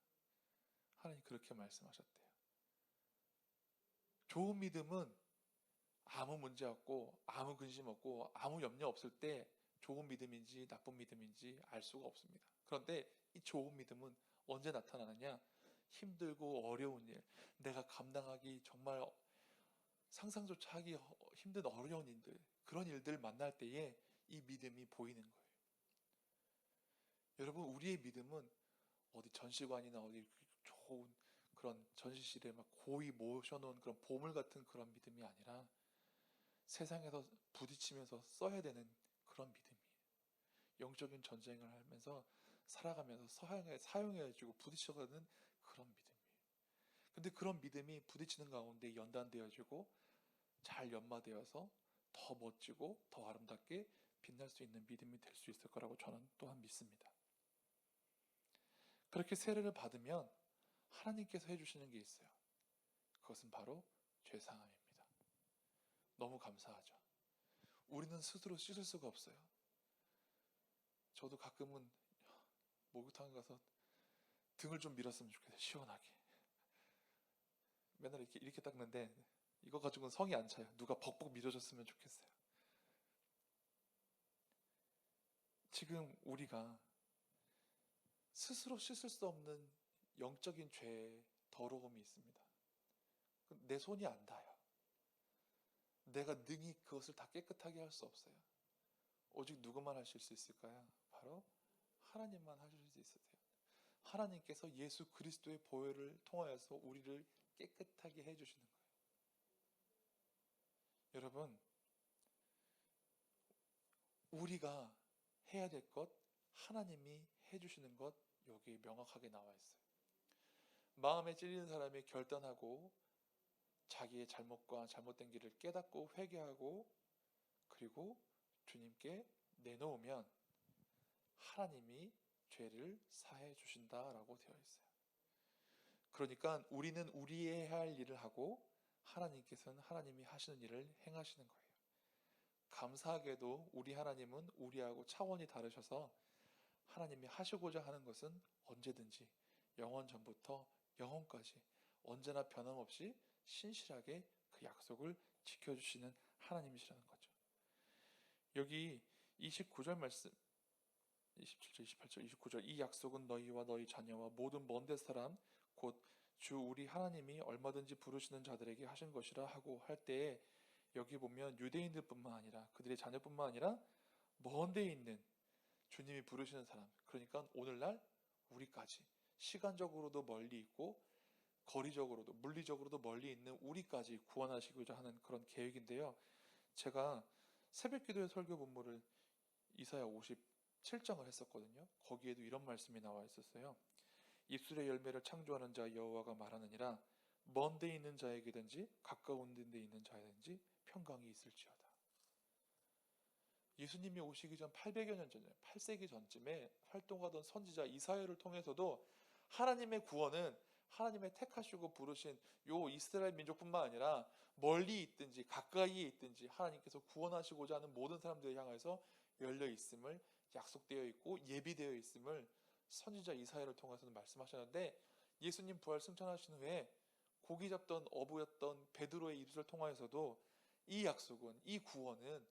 하나님 그렇게 말씀하셨대요. 좋은 믿음은 아무 문제 없고 아무 근심 없고 아무 염려 없을 때 좋은 믿음인지 나쁜 믿음인지 알 수가 없습니다. 그런데 이 좋은 믿음은 언제 나타나느냐? 힘들고 어려운 일, 내가 감당하기 정말 상상조차 하기 힘든 어려운 일들, 그런 일들 만날 때에 이 믿음이 보이는 거예요. 여러분, 우리의 믿음은 어디 전시관이나 어디 좋은 그런 전시실에 막 고이 모셔놓은 그런 보물 같은 그런 믿음이 아니라 세상에서 부딪히면서 써야 되는 그런 믿음이에요. 영적인 전쟁을 하면서 살아가면서 사용해가지고 부딪혀가는 그런 믿음이에요. 근데 그런 믿음이 부딪히는 가운데 연단되어지고 잘 연마되어서 더 멋지고 더 아름답게 빛날 수 있는 믿음이 될 수 있을 거라고 저는 또한 믿습니다. 그렇게 세례를 받으면 하나님께서 해주시는 게 있어요. 그것은 바로 죄사함입니다. 너무 감사하죠. 우리는 스스로 씻을 수가 없어요. 저도 가끔은 목욕탕 가서 등을 좀 밀었으면 좋겠어요. 시원하게. 맨날 이렇게 닦는데 이거 가지고는 성이 안 차요. 누가 벅벅 밀어줬으면 좋겠어요. 지금 우리가 스스로 씻을 수 없는 영적인 죄의 더러움이 있습니다. 내 손이 안 닿아요. 내가 능히 그것을 다 깨끗하게 할 수 없어요. 오직 누구만 하실 수 있을까요? 바로 하나님만 하실 수 있으세요. 하나님께서 예수 그리스도의 보혈을 통하여서 우리를 깨끗하게 해주시는 거예요. 여러분, 우리가 해야 될 것, 하나님이 해주시는 것, 여기 명확하게 나와 있어요. 마음에 찔리는 사람이 결단하고 자기의 잘못과 잘못된 길을 깨닫고 회개하고 그리고 주님께 내놓으면 하나님이 죄를 사해 주신다라고 되어 있어요. 그러니까 우리는 우리의 해야 할 일을 하고 하나님께서는 하나님이 하시는 일을 행하시는 거예요. 감사하게도 우리 하나님은 우리하고 차원이 다르셔서 하나님이 하시고자 하는 것은 언제든지 영원 전부터 영원까지 언제나 변함없이 신실하게 그 약속을 지켜주시는 하나님이시라는 거죠. 여기 29절 말씀, 27절, 28절, 29절, 이 약속은 너희와 너희 자녀와 모든 먼데 사람 곧 주 우리 하나님이 얼마든지 부르시는 자들에게 하신 것이라 하고 할 때에 여기 보면 유대인들뿐만 아니라 그들의 자녀뿐만 아니라 먼 데에 있는 주님이 부르시는 사람, 그러니까 오늘날 우리까지, 시간적으로도 멀리 있고 거리적으로도 물리적으로도 멀리 있는 우리까지 구원하시고자 하는 그런 계획인데요. 제가 새벽기도의 설교 본문을 이사야 57장을 했었거든요. 거기에도 이런 말씀이 나와 있었어요. 입술의 열매를 창조하는 자 여호와가 말하느니라, 먼 데 있는 자에게든지 가까운 데 있는 자에든지 평강이 있을지어다. 예수님이 오시기 전 800여 년 전에 8세기 전쯤에 활동하던 선지자 이사야를 통해서도 하나님의 구원은 하나님의 택하시고 부르신 요 이스라엘 민족뿐만 아니라 멀리 있든지 가까이에 있든지 하나님께서 구원하시고자 하는 모든 사람들을 향해서 열려 있음을, 약속되어 있고 예비되어 있음을 선지자 이사야를 통해서는 말씀하셨는데, 예수님 부활 승천하신 후에 고기 잡던 어부였던 베드로의 입술을 통하여서도 이 약속은, 이 구원은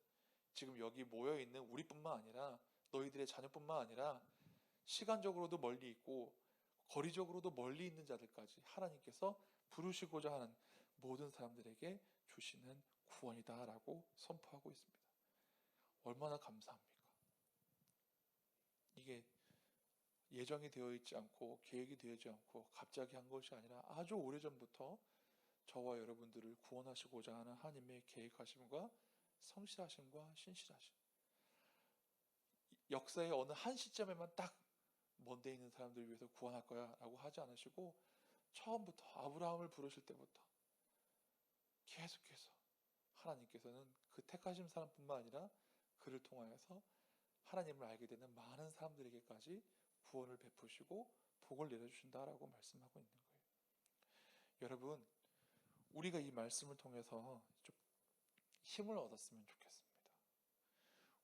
지금 여기 모여 있는 우리뿐만 아니라 너희들의 자녀뿐만 아니라 시간적으로도 멀리 있고 거리적으로도 멀리 있는 자들까지 하나님께서 부르시고자 하는 모든 사람들에게 주시는 구원이다라고 선포하고 있습니다. 얼마나 감사합니까? 이게 예정이 되어 있지 않고 계획이 되어있지 않고 갑자기 한 것이 아니라 아주 오래전부터 저와 여러분들을 구원하시고자 하는 하나님의 계획하심과 성실하심과 신실하심, 역사의 어느 한 시점에만 딱 먼데 있는 사람들을 위해서 구원할 거야 라고 하지 않으시고 처음부터 아브라함을 부르실 때부터 계속해서 하나님께서는 그 택하신 사람뿐만 아니라 그를 통하여서 하나님을 알게 되는 많은 사람들에게까지 구원을 베푸시고 복을 내려주신다라고 말씀하고 있는 거예요. 여러분, 우리가 이 말씀을 통해서 좀 힘을 얻었으면 좋겠습니다.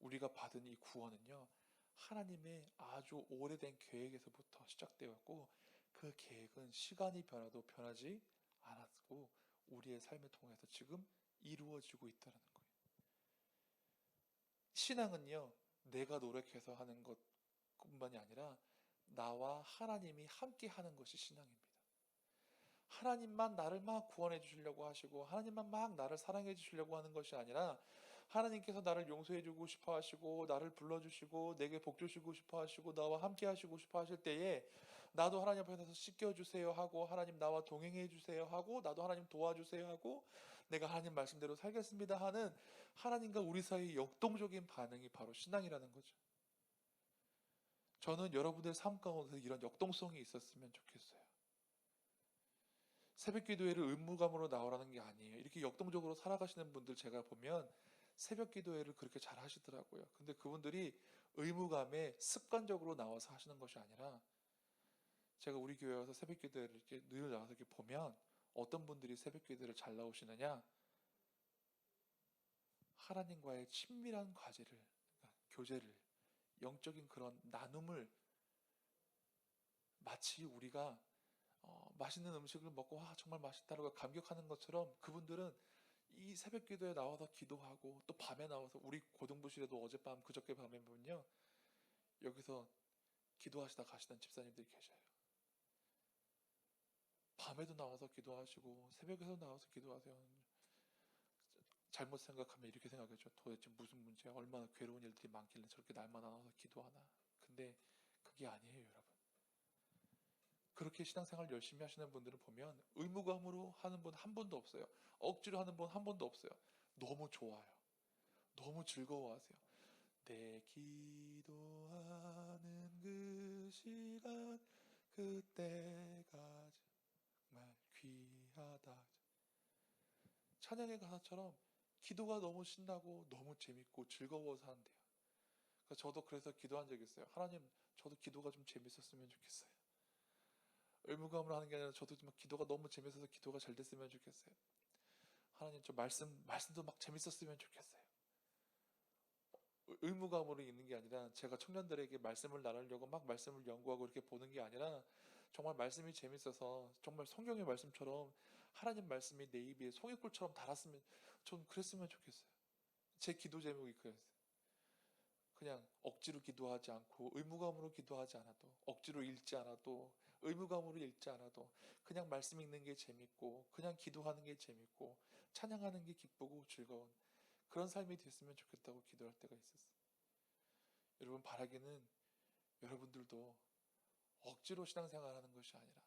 우리가 받은 이 구원은요, 하나님의 아주 오래된 계획에서부터 시작되었고 그 계획은 시간이 변화도 변하지 않았고 우리의 삶을 통해서 지금 이루어지고 있다는 거예요. 신앙은요, 내가 노력해서 하는 것뿐만이 아니라 나와 하나님이 함께 하는 것이 신앙입니다. 하나님만 나를 막 구원해 주시려고 하시고 하나님만 막 나를 사랑해 주시려고 하는 것이 아니라 하나님께서 나를 용서해 주고 싶어 하시고 나를 불러주시고 내게 복 주시고 싶어 하시고 나와 함께 하시고 싶어 하실 때에 나도 하나님 앞에서 씻겨주세요 하고 하나님 나와 동행해 주세요 하고 나도 하나님 도와주세요 하고 내가 하나님 말씀대로 살겠습니다 하는 하나님과 우리 사이의 역동적인 반응이 바로 신앙이라는 거죠. 저는 여러분들의 삶 가운데 이런 역동성이 있었으면 좋겠어요. 새벽 기도회를 의무감으로 나오라는 게 아니에요. 이렇게 역동적으로 살아가시는 분들 제가 보면 새벽 기도회를 그렇게 잘 하시더라고요. 근데 그분들이 의무감에 습관적으로 나와서 하시는 것이 아니라 제가 우리 교회 와서 새벽 기도회를 이렇게 늘 나와서 이렇게 보면 어떤 분들이 새벽 기도회를 잘 나오시느냐, 하나님과의 친밀한 과제를, 그러니까 교제를, 영적인 그런 나눔을 마치 우리가 맛있는 음식을 먹고 와 정말 맛있다라고 감격하는 것처럼 그분들은 이 새벽 기도에 나와서 기도하고 또 밤에 나와서 우리 고등부실에도 어젯밤 그저께 밤에 보면요, 여기서 기도하시다 가시던 집사님들이 계셔요. 밤에도 나와서 기도하시고 새벽에도 나와서 기도하세요. 잘못 생각하면 이렇게 생각하죠. 도대체 무슨 문제야? 얼마나 괴로운 일들이 많길래 저렇게 날마다 나와서 기도하나. 근데 그게 아니에요, 여러분. 그렇게 신앙생활 열심히 하시는 분들을 보면 의무감으로 하는 분 한 분도 없어요. 억지로 하는 분 한 분도 없어요. 너무 좋아요. 너무 즐거워하세요. 내 기도하는 그 시간 그때가 정말 귀하다. 찬양의 가사처럼 기도가 너무 신나고 너무 재밌고 즐거워서 한대요. 그러니까 저도 그래서 기도한 적이 있어요. 하나님, 저도 기도가 좀 재밌었으면 좋겠어요. 의무감으로 하는 게 아니라 저도 좀 기도가 너무 재밌어서 기도가 잘 됐으면 좋겠어요. 하나님, 저 말씀도 막 재밌었으면 좋겠어요. 의무감으로 있는 게 아니라 제가 청년들에게 말씀을 나누려고 막 말씀을 연구하고 이렇게 보는 게 아니라 정말 말씀이 재밌어서 정말 성경의 말씀처럼 하나님 말씀이 내 입에 송이꿀처럼 달았으면, 전 그랬으면 좋겠어요. 제 기도 제목이 그랬어요. 그냥 억지로 기도하지 않고 의무감으로 기도하지 않아도, 억지로 읽지 않아도, 의무감으로 읽지 않아도 그냥 말씀 읽는 게 재밌고 그냥 기도하는 게 재밌고 찬양하는 게 기쁘고 즐거운 그런 삶이 됐으면 좋겠다고 기도할 때가 있었어요. 여러분, 바라기는 여러분들도 억지로 신앙생활하는 것이 아니라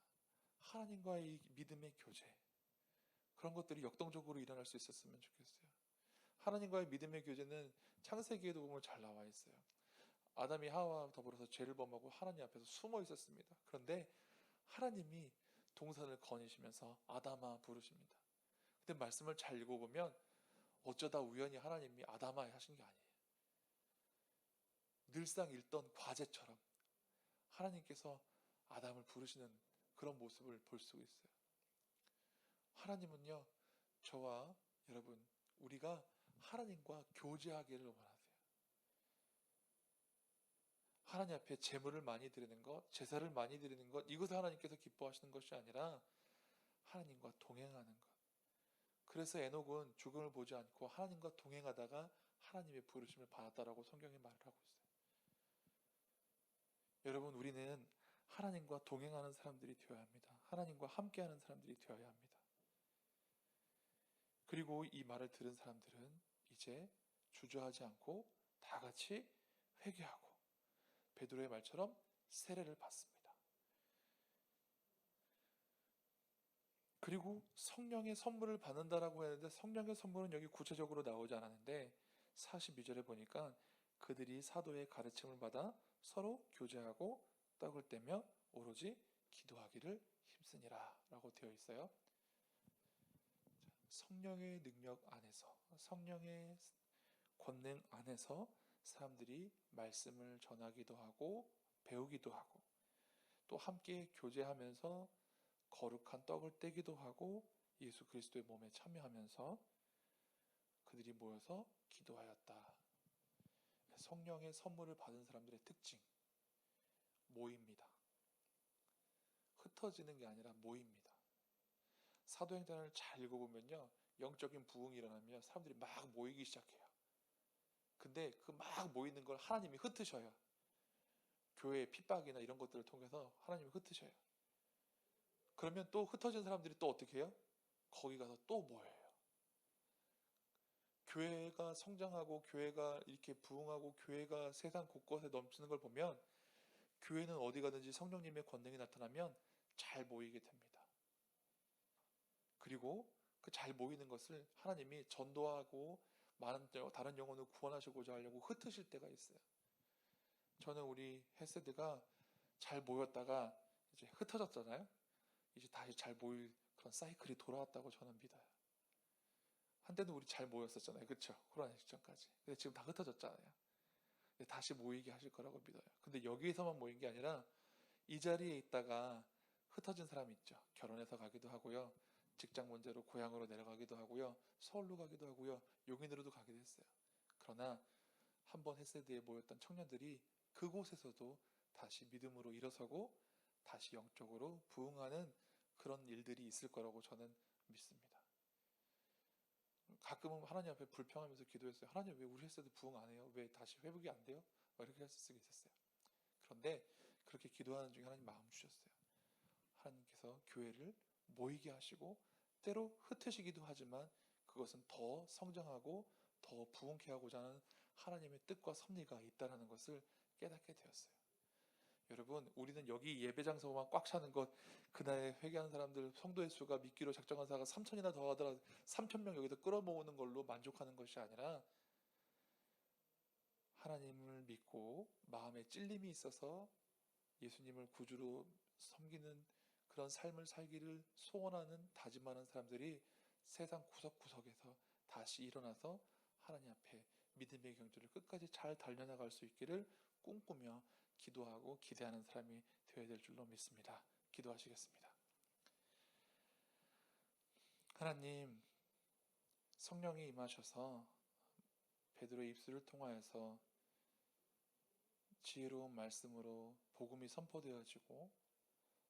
하나님과의 이 믿음의 교제, 그런 것들이 역동적으로 일어날 수 있었으면 좋겠어요. 하나님과의 믿음의 교제는 창세기에도 보면 잘 나와 있어요. 아담이 하와와 더불어서 죄를 범하고 하나님 앞에서 숨어 있었습니다. 그런데 하나님이 동산을 거니시면서 아담아 부르십니다. 근데 말씀을 잘 읽어보면 어쩌다 우연히 하나님이 아담아 하신 게 아니에요. 늘상 읽던 과제처럼 하나님께서 아담을 부르시는 그런 모습을 볼 수 있어요. 하나님은요, 저와 여러분, 우리가 하나님과 교제하기를 원하세요. 하나님 앞에 제물을 많이 드리는 것, 제사를 많이 드리는 것, 이것을 하나님께서 기뻐하시는 것이 아니라 하나님과 동행하는 것. 그래서 에녹은 죽음을 보지 않고 하나님과 동행하다가 하나님의 부르심을 받았다라고 성경이 말을 하고 있어요. 여러분, 우리는 하나님과 동행하는 사람들이 되어야 합니다. 하나님과 함께하는 사람들이 되어야 합니다. 그리고 이 말을 들은 사람들은 이제 주저하지 않고 다 같이 회개하고 베드로의 말처럼 세례를 받습니다. 그리고 성령의 선물을 받는다라고 했는데 성령의 선물은 여기 구체적으로 나오지 않았는데 42절에 보니까 그들이 사도의 가르침을 받아 서로 교제하고 떡을 떼며 오로지 기도하기를 힘쓰니라 라고 되어 있어요. 성령의 능력 안에서, 성령의 권능 안에서 사람들이 말씀을 전하기도 하고 배우기도 하고 또 함께 교제하면서 거룩한 떡을 떼기도 하고 예수 그리스도의 몸에 참여하면서 그들이 모여서 기도하였다. 성령의 선물을 받은 사람들의 특징, 모입니다. 흩어지는 게 아니라 모입니다. 사도행전을 잘 읽어보면요, 영적인 부흥이 일어나면 사람들이 막 모이기 시작해요. 근데 그 막 모이는 걸 하나님이 흩으셔요. 교회의 핍박이나 이런 것들을 통해서 하나님이 흩으셔요. 그러면 또 흩어진 사람들이 또 어떻게 해요? 거기 가서 또 모여요. 교회가 성장하고 교회가 이렇게 부흥하고 교회가 세상 곳곳에 넘치는 걸 보면 교회는 어디 가든지 성령님의 권능이 나타나면 잘 모이게 됩니다. 그리고 그 잘 모이는 것을 하나님이 전도하고 많은 다른 영혼을 구원하시고자 하려고 흩으실 때가 있어요. 저는 우리 헤세드가 잘 모였다가 이제 흩어졌잖아요. 이제 다시 잘 모일 그런 사이클이 돌아왔다고 저는 믿어요. 한때는 우리 잘 모였었잖아요. 그렇죠? 코로나 직전까지. 근데 지금 다 흩어졌잖아요. 근데 다시 모이게 하실 거라고 믿어요. 근데 여기에서만 모인 게 아니라 이 자리에 있다가 흩어진 사람이 있죠. 결혼해서 가기도 하고요. 직장 문제로 고향으로 내려가기도 하고요. 서울로 가기도 하고요. 용인으로도 가기도 했어요. 그러나 한번 헤세드에 모였던 청년들이 그곳에서도 다시 믿음으로 일어서고 다시 영적으로 부흥하는 그런 일들이 있을 거라고 저는 믿습니다. 가끔은 하나님 앞에 불평하면서 기도했어요. 하나님 왜 우리 헤세드 부흥 안 해요? 왜 다시 회복이 안 돼요? 이렇게 했을 수가 있었어요. 그런데 그렇게 기도하는 중에 하나님 마음 주셨어요. 하나님께서 교회를 모이게 하시고 때로 흩으시기도 하지만 그것은 더 성장하고 더 부흥케 하고자 하는 하나님의 뜻과 섭리가 있다는 것을 깨닫게 되었어요. 여러분, 우리는 여기 예배 장소만 꽉 차는 것, 그날에 회개하는 사람들, 성도의 수가 믿기로 작정한 사가 3천이나 더 하더라도 3,000명 여기서 끌어모으는 걸로 만족하는 것이 아니라 하나님을 믿고 마음에 찔림이 있어서 예수님을 구주로 섬기는 그런 삶을 살기를 소원하는 다짐하는 사람들이 세상 구석구석에서 다시 일어나서 하나님 앞에 믿음의 경주를 끝까지 잘 달려나갈 수 있기를 꿈꾸며 기도하고 기대하는 사람이 되어야 될 줄로 믿습니다. 기도하시겠습니다. 하나님, 성령이 임하셔서 베드로의 입술을 통하여서 지혜로운 말씀으로 복음이 선포되어지고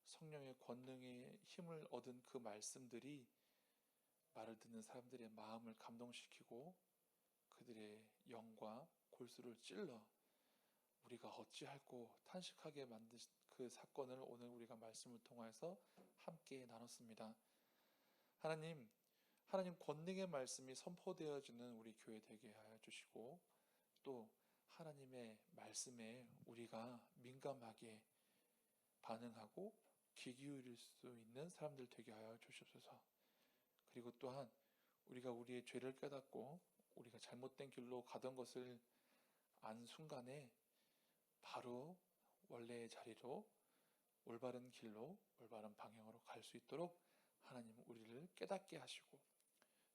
성령의 권능의 힘을 얻은 그 말씀들이 말을 듣는 사람들의 마음을 감동시키고 그들의 영과 골수를 찔러 우리가 어찌할꼬 탄식하게 만든 그 사건을 오늘 우리가 말씀을 통해서 함께 나눴습니다. 하나님 권능의 말씀이 선포되어지는 우리 교회 되게 하여 주시고 또 하나님의 말씀에 우리가 민감하게 반응하고 귀 기울일 수 있는 사람들 되게 하여 주시옵소서. 그리고 또한 우리가 우리의 죄를 깨닫고 우리가 잘못된 길로 가던 것을 안 순간에 바로 원래의 자리로 올바른 길로 올바른 방향으로 갈 수 있도록 하나님 우리를 깨닫게 하시고,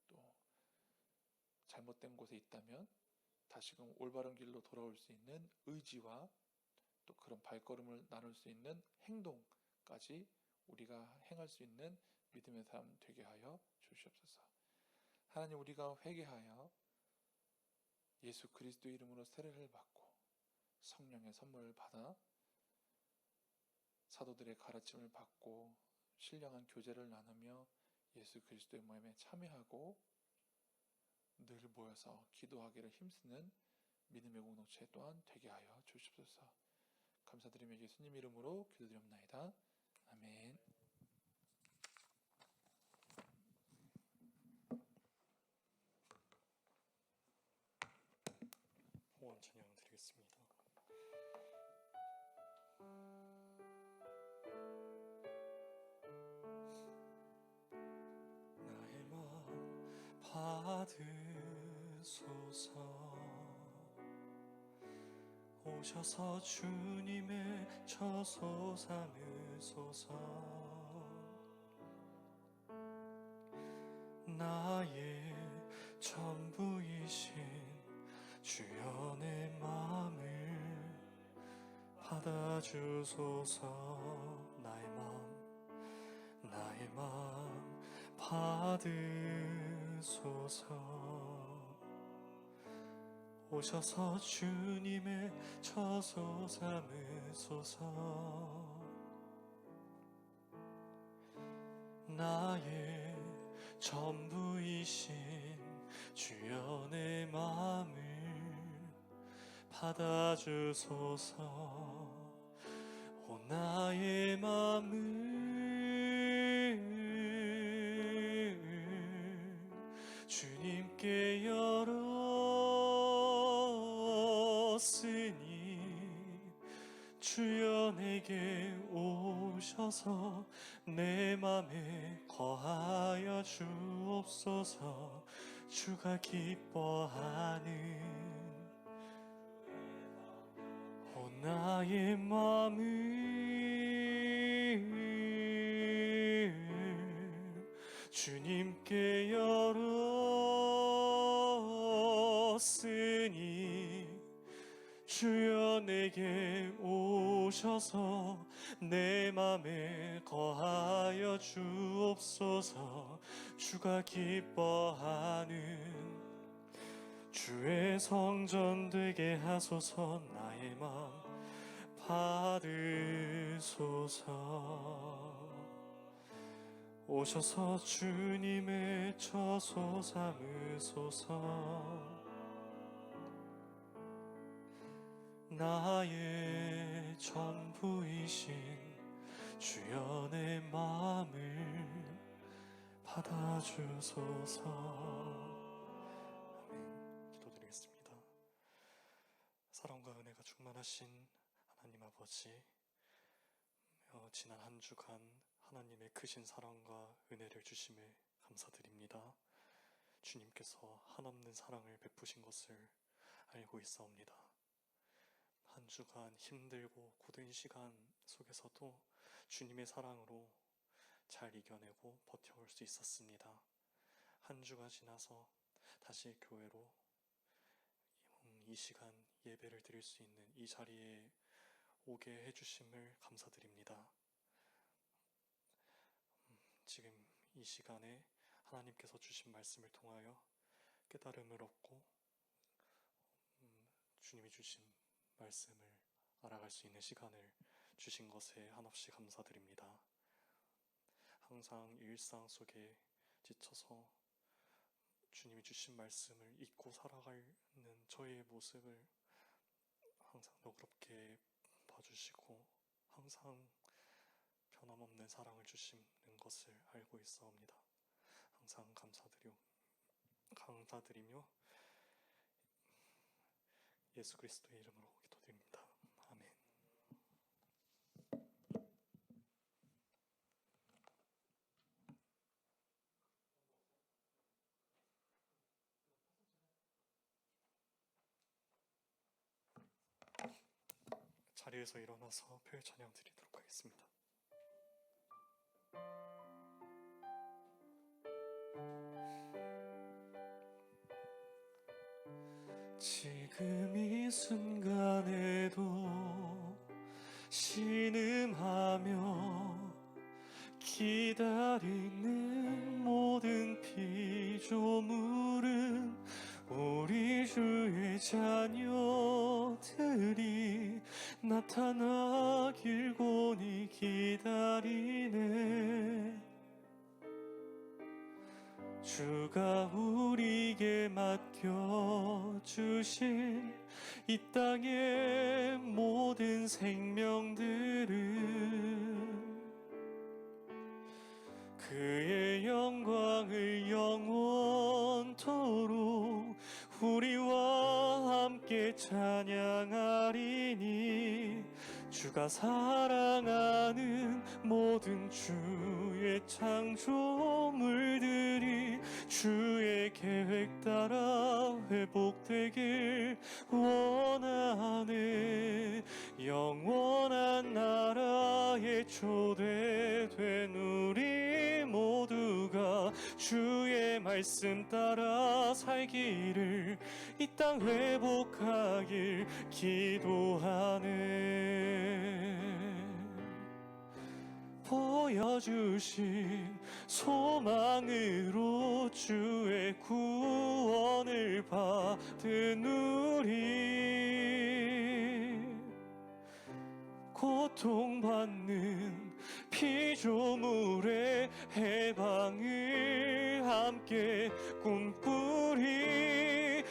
또 잘못된 곳에 있다면 다시금 올바른 길로 돌아올 수 있는 의지와 또 그런 발걸음을 나눌 수 있는 행동까지 우리가 행할 수 있는 믿음의 삶 되게 하여 주시옵소서. 하나님, 우리가 회개하여 예수 그리스도 이름으로 세례를 받고 성령의 선물을 받아 사도들의 가르침을 받고 신령한 교제를 나누며 예수 그리스도의 모임에 참여하고 늘 모여서 기도하기를 힘쓰는 믿음의 공동체 또한 되게 하여 주시옵소서. 감사드리며 예수님 이름으로 기도드립나이다. 아멘. 호원 찬양 드리겠습니다. 나의 마음 받으소서. 오셔서 주님의 처소 삼으소서. 나의 전부이신 주여 내 마음을 받아주소서. 나의 마음 받으소서. 오셔서 주님의 처소 삼으소서. 나의 전부이신 주여 내 마음을 받아주소서. 오 나의 마음을 주님께 열었으니 주여 내게 오셔서 내 맘에 거하여 주옵소서. 주가 기뻐하는 오 나의 맘을 주님께 열었으니 주여 내게 오셔서 내 맘에 거하여 주옵소서. 주가 기뻐하는 주의 성전 되게 하소서. 나의 마음 받으소서. 오셔서 주님의 처소 삼으소서. 나의 전부이신 주여 내 마음을 받아주소서. 아멘. 기도드리겠습니다. 사랑과 은혜가 충만하신 하나님 아버지, 지난 한 주간 하나님의 크신 사랑과 은혜를 주심에 감사드립니다. 주님께서 한없는 사랑을 베푸신 것을 알고 있사옵니다. 한 주간 힘들고 고된 시간 속에서도 주님의 사랑으로 잘 이겨내고 버텨올 수 있었습니다. 한 주가 지나서 다시 교회로 이 시간 예배를 드릴 수 있는 이 자리에 오게 해주심을 감사드립니다. 지금 이 시간에 하나님께서 주신 말씀을 통하여 깨달음을 얻고 주님이 주신 말씀을 알아갈 수 있는 시간을 주신 것에 한없이 감사드립니다. 항상 일상 속에 지쳐서 주님이 주신 말씀을 잊고 살아가는 저의 모습을 항상 너그럽게 봐주시고 항상 변함없는 사랑을 주시는 것을 알고 있사옵니다. 항상 감사드리며 예수 그리스도의 이름으로 기도드립니다. 아멘. 자리에서 일어나서 표의 찬양 드리도록 하겠습니다. 지금 이 순간에도 신음하며 기다리는 모든 피조물은 우리 주의 자녀들이 나타나길 곤히 기다리네. 주가 우리에게 맡겨주신 이 땅의 모든 생명들은 그의 영광을 영원토록 우리와 함께 찬양하리니 주가 사랑하는 모든 주의 창조물들이 주의 계획 따라 회복되길 원하네. 영원한 나라에 초대된 우리 모두가 주의 말씀 따라 살기를 이 땅 회복하길 기도하네. 보여주신 소망으로 주의 구원을 받은 우리 고통받는 피조물의 해방을 함께 꿈꾸리.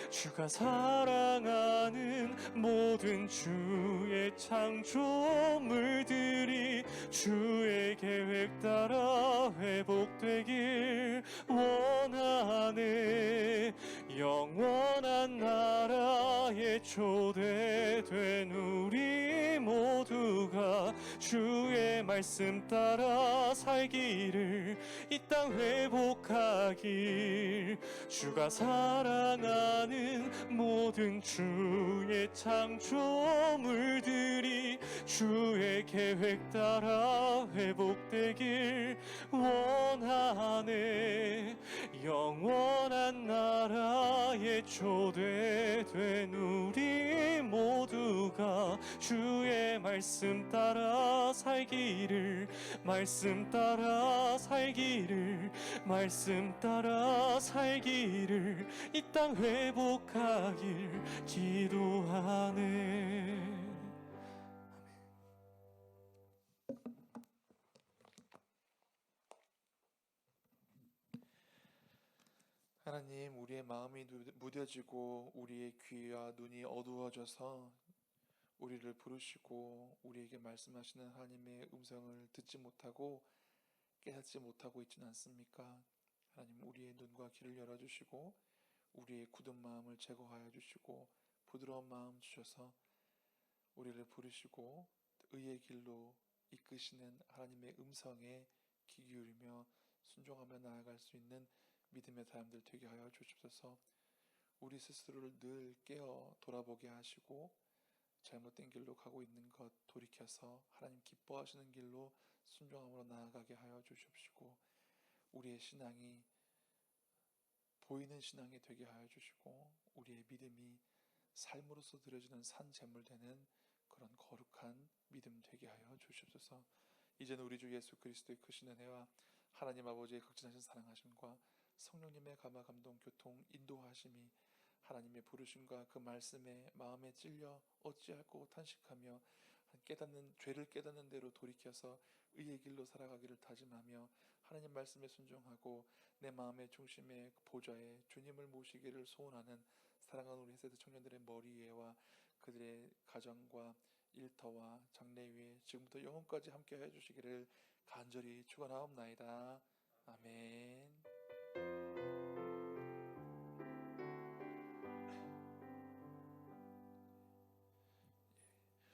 주가 사랑하는 모든 주의 창조물들이 주의 계획 따라 회복되길 원하네. 영원한 나라에 초대된 우리 모두가 주의 말씀 따라 살기를 이 땅 회복하길. 주가 사랑하는 모든 주의 창조물들이 주의 계획 따라 회복되길 원하네. 영원한 나라에 초대된 우리 모두가 주의 말씀 따라 살기를, 말씀 따라 살기를, 말씀 따라 살기를 이 땅 회복하길 기도하네. 하나님, 우리의 마음이 무뎌지고 우리의 귀와 눈이 어두워져서 우리를 부르시고 우리에게 말씀하시는 하나님의 음성을 듣지 못하고 깨닫지 못하고 있지는 않습니까? 하나님, 우리의 눈과 귀를 열어주시고 우리의 굳은 마음을 제거하여 주시고 부드러운 마음 주셔서 우리를 부르시고 의의 길로 이끄시는 하나님의 음성에 귀 기울이며 순종하며 나아갈 수 있는 믿음의 사람들 되게 하여 주십소서. 우리 스스로를 늘 깨어 돌아보게 하시고 잘못된 길로 가고 있는 것 돌이켜서 하나님 기뻐하시는 길로 순종함으로 나아가게 하여 주십시고, 우리의 신앙이 보이는 신앙이 되게 하여 주시고 우리의 믿음이 삶으로서 드려지는 산 제물 되는 그런 거룩한 믿음 되게 하여 주십소서. 이제는 우리 주 예수 그리스도의 크신 은혜와 하나님 아버지의 극진하신 사랑하심과 성령님의 감화 감동 교통 인도하심이 하나님의 부르심과 그 말씀에 마음에 찔려 어찌할꼬 탄식하며 깨닫는 죄를 깨닫는 대로 돌이켜서 의의 길로 살아가기를 다짐하며 하나님 말씀에 순종하고 내 마음의 중심의 보좌에 주님을 모시기를 소원하는 사랑하는 우리 세대 청년들의 머리에와 그들의 가정과 일터와 장래 위에 지금부터 영혼까지 함께 해주시기를 간절히 축원하옵나이다. 아멘.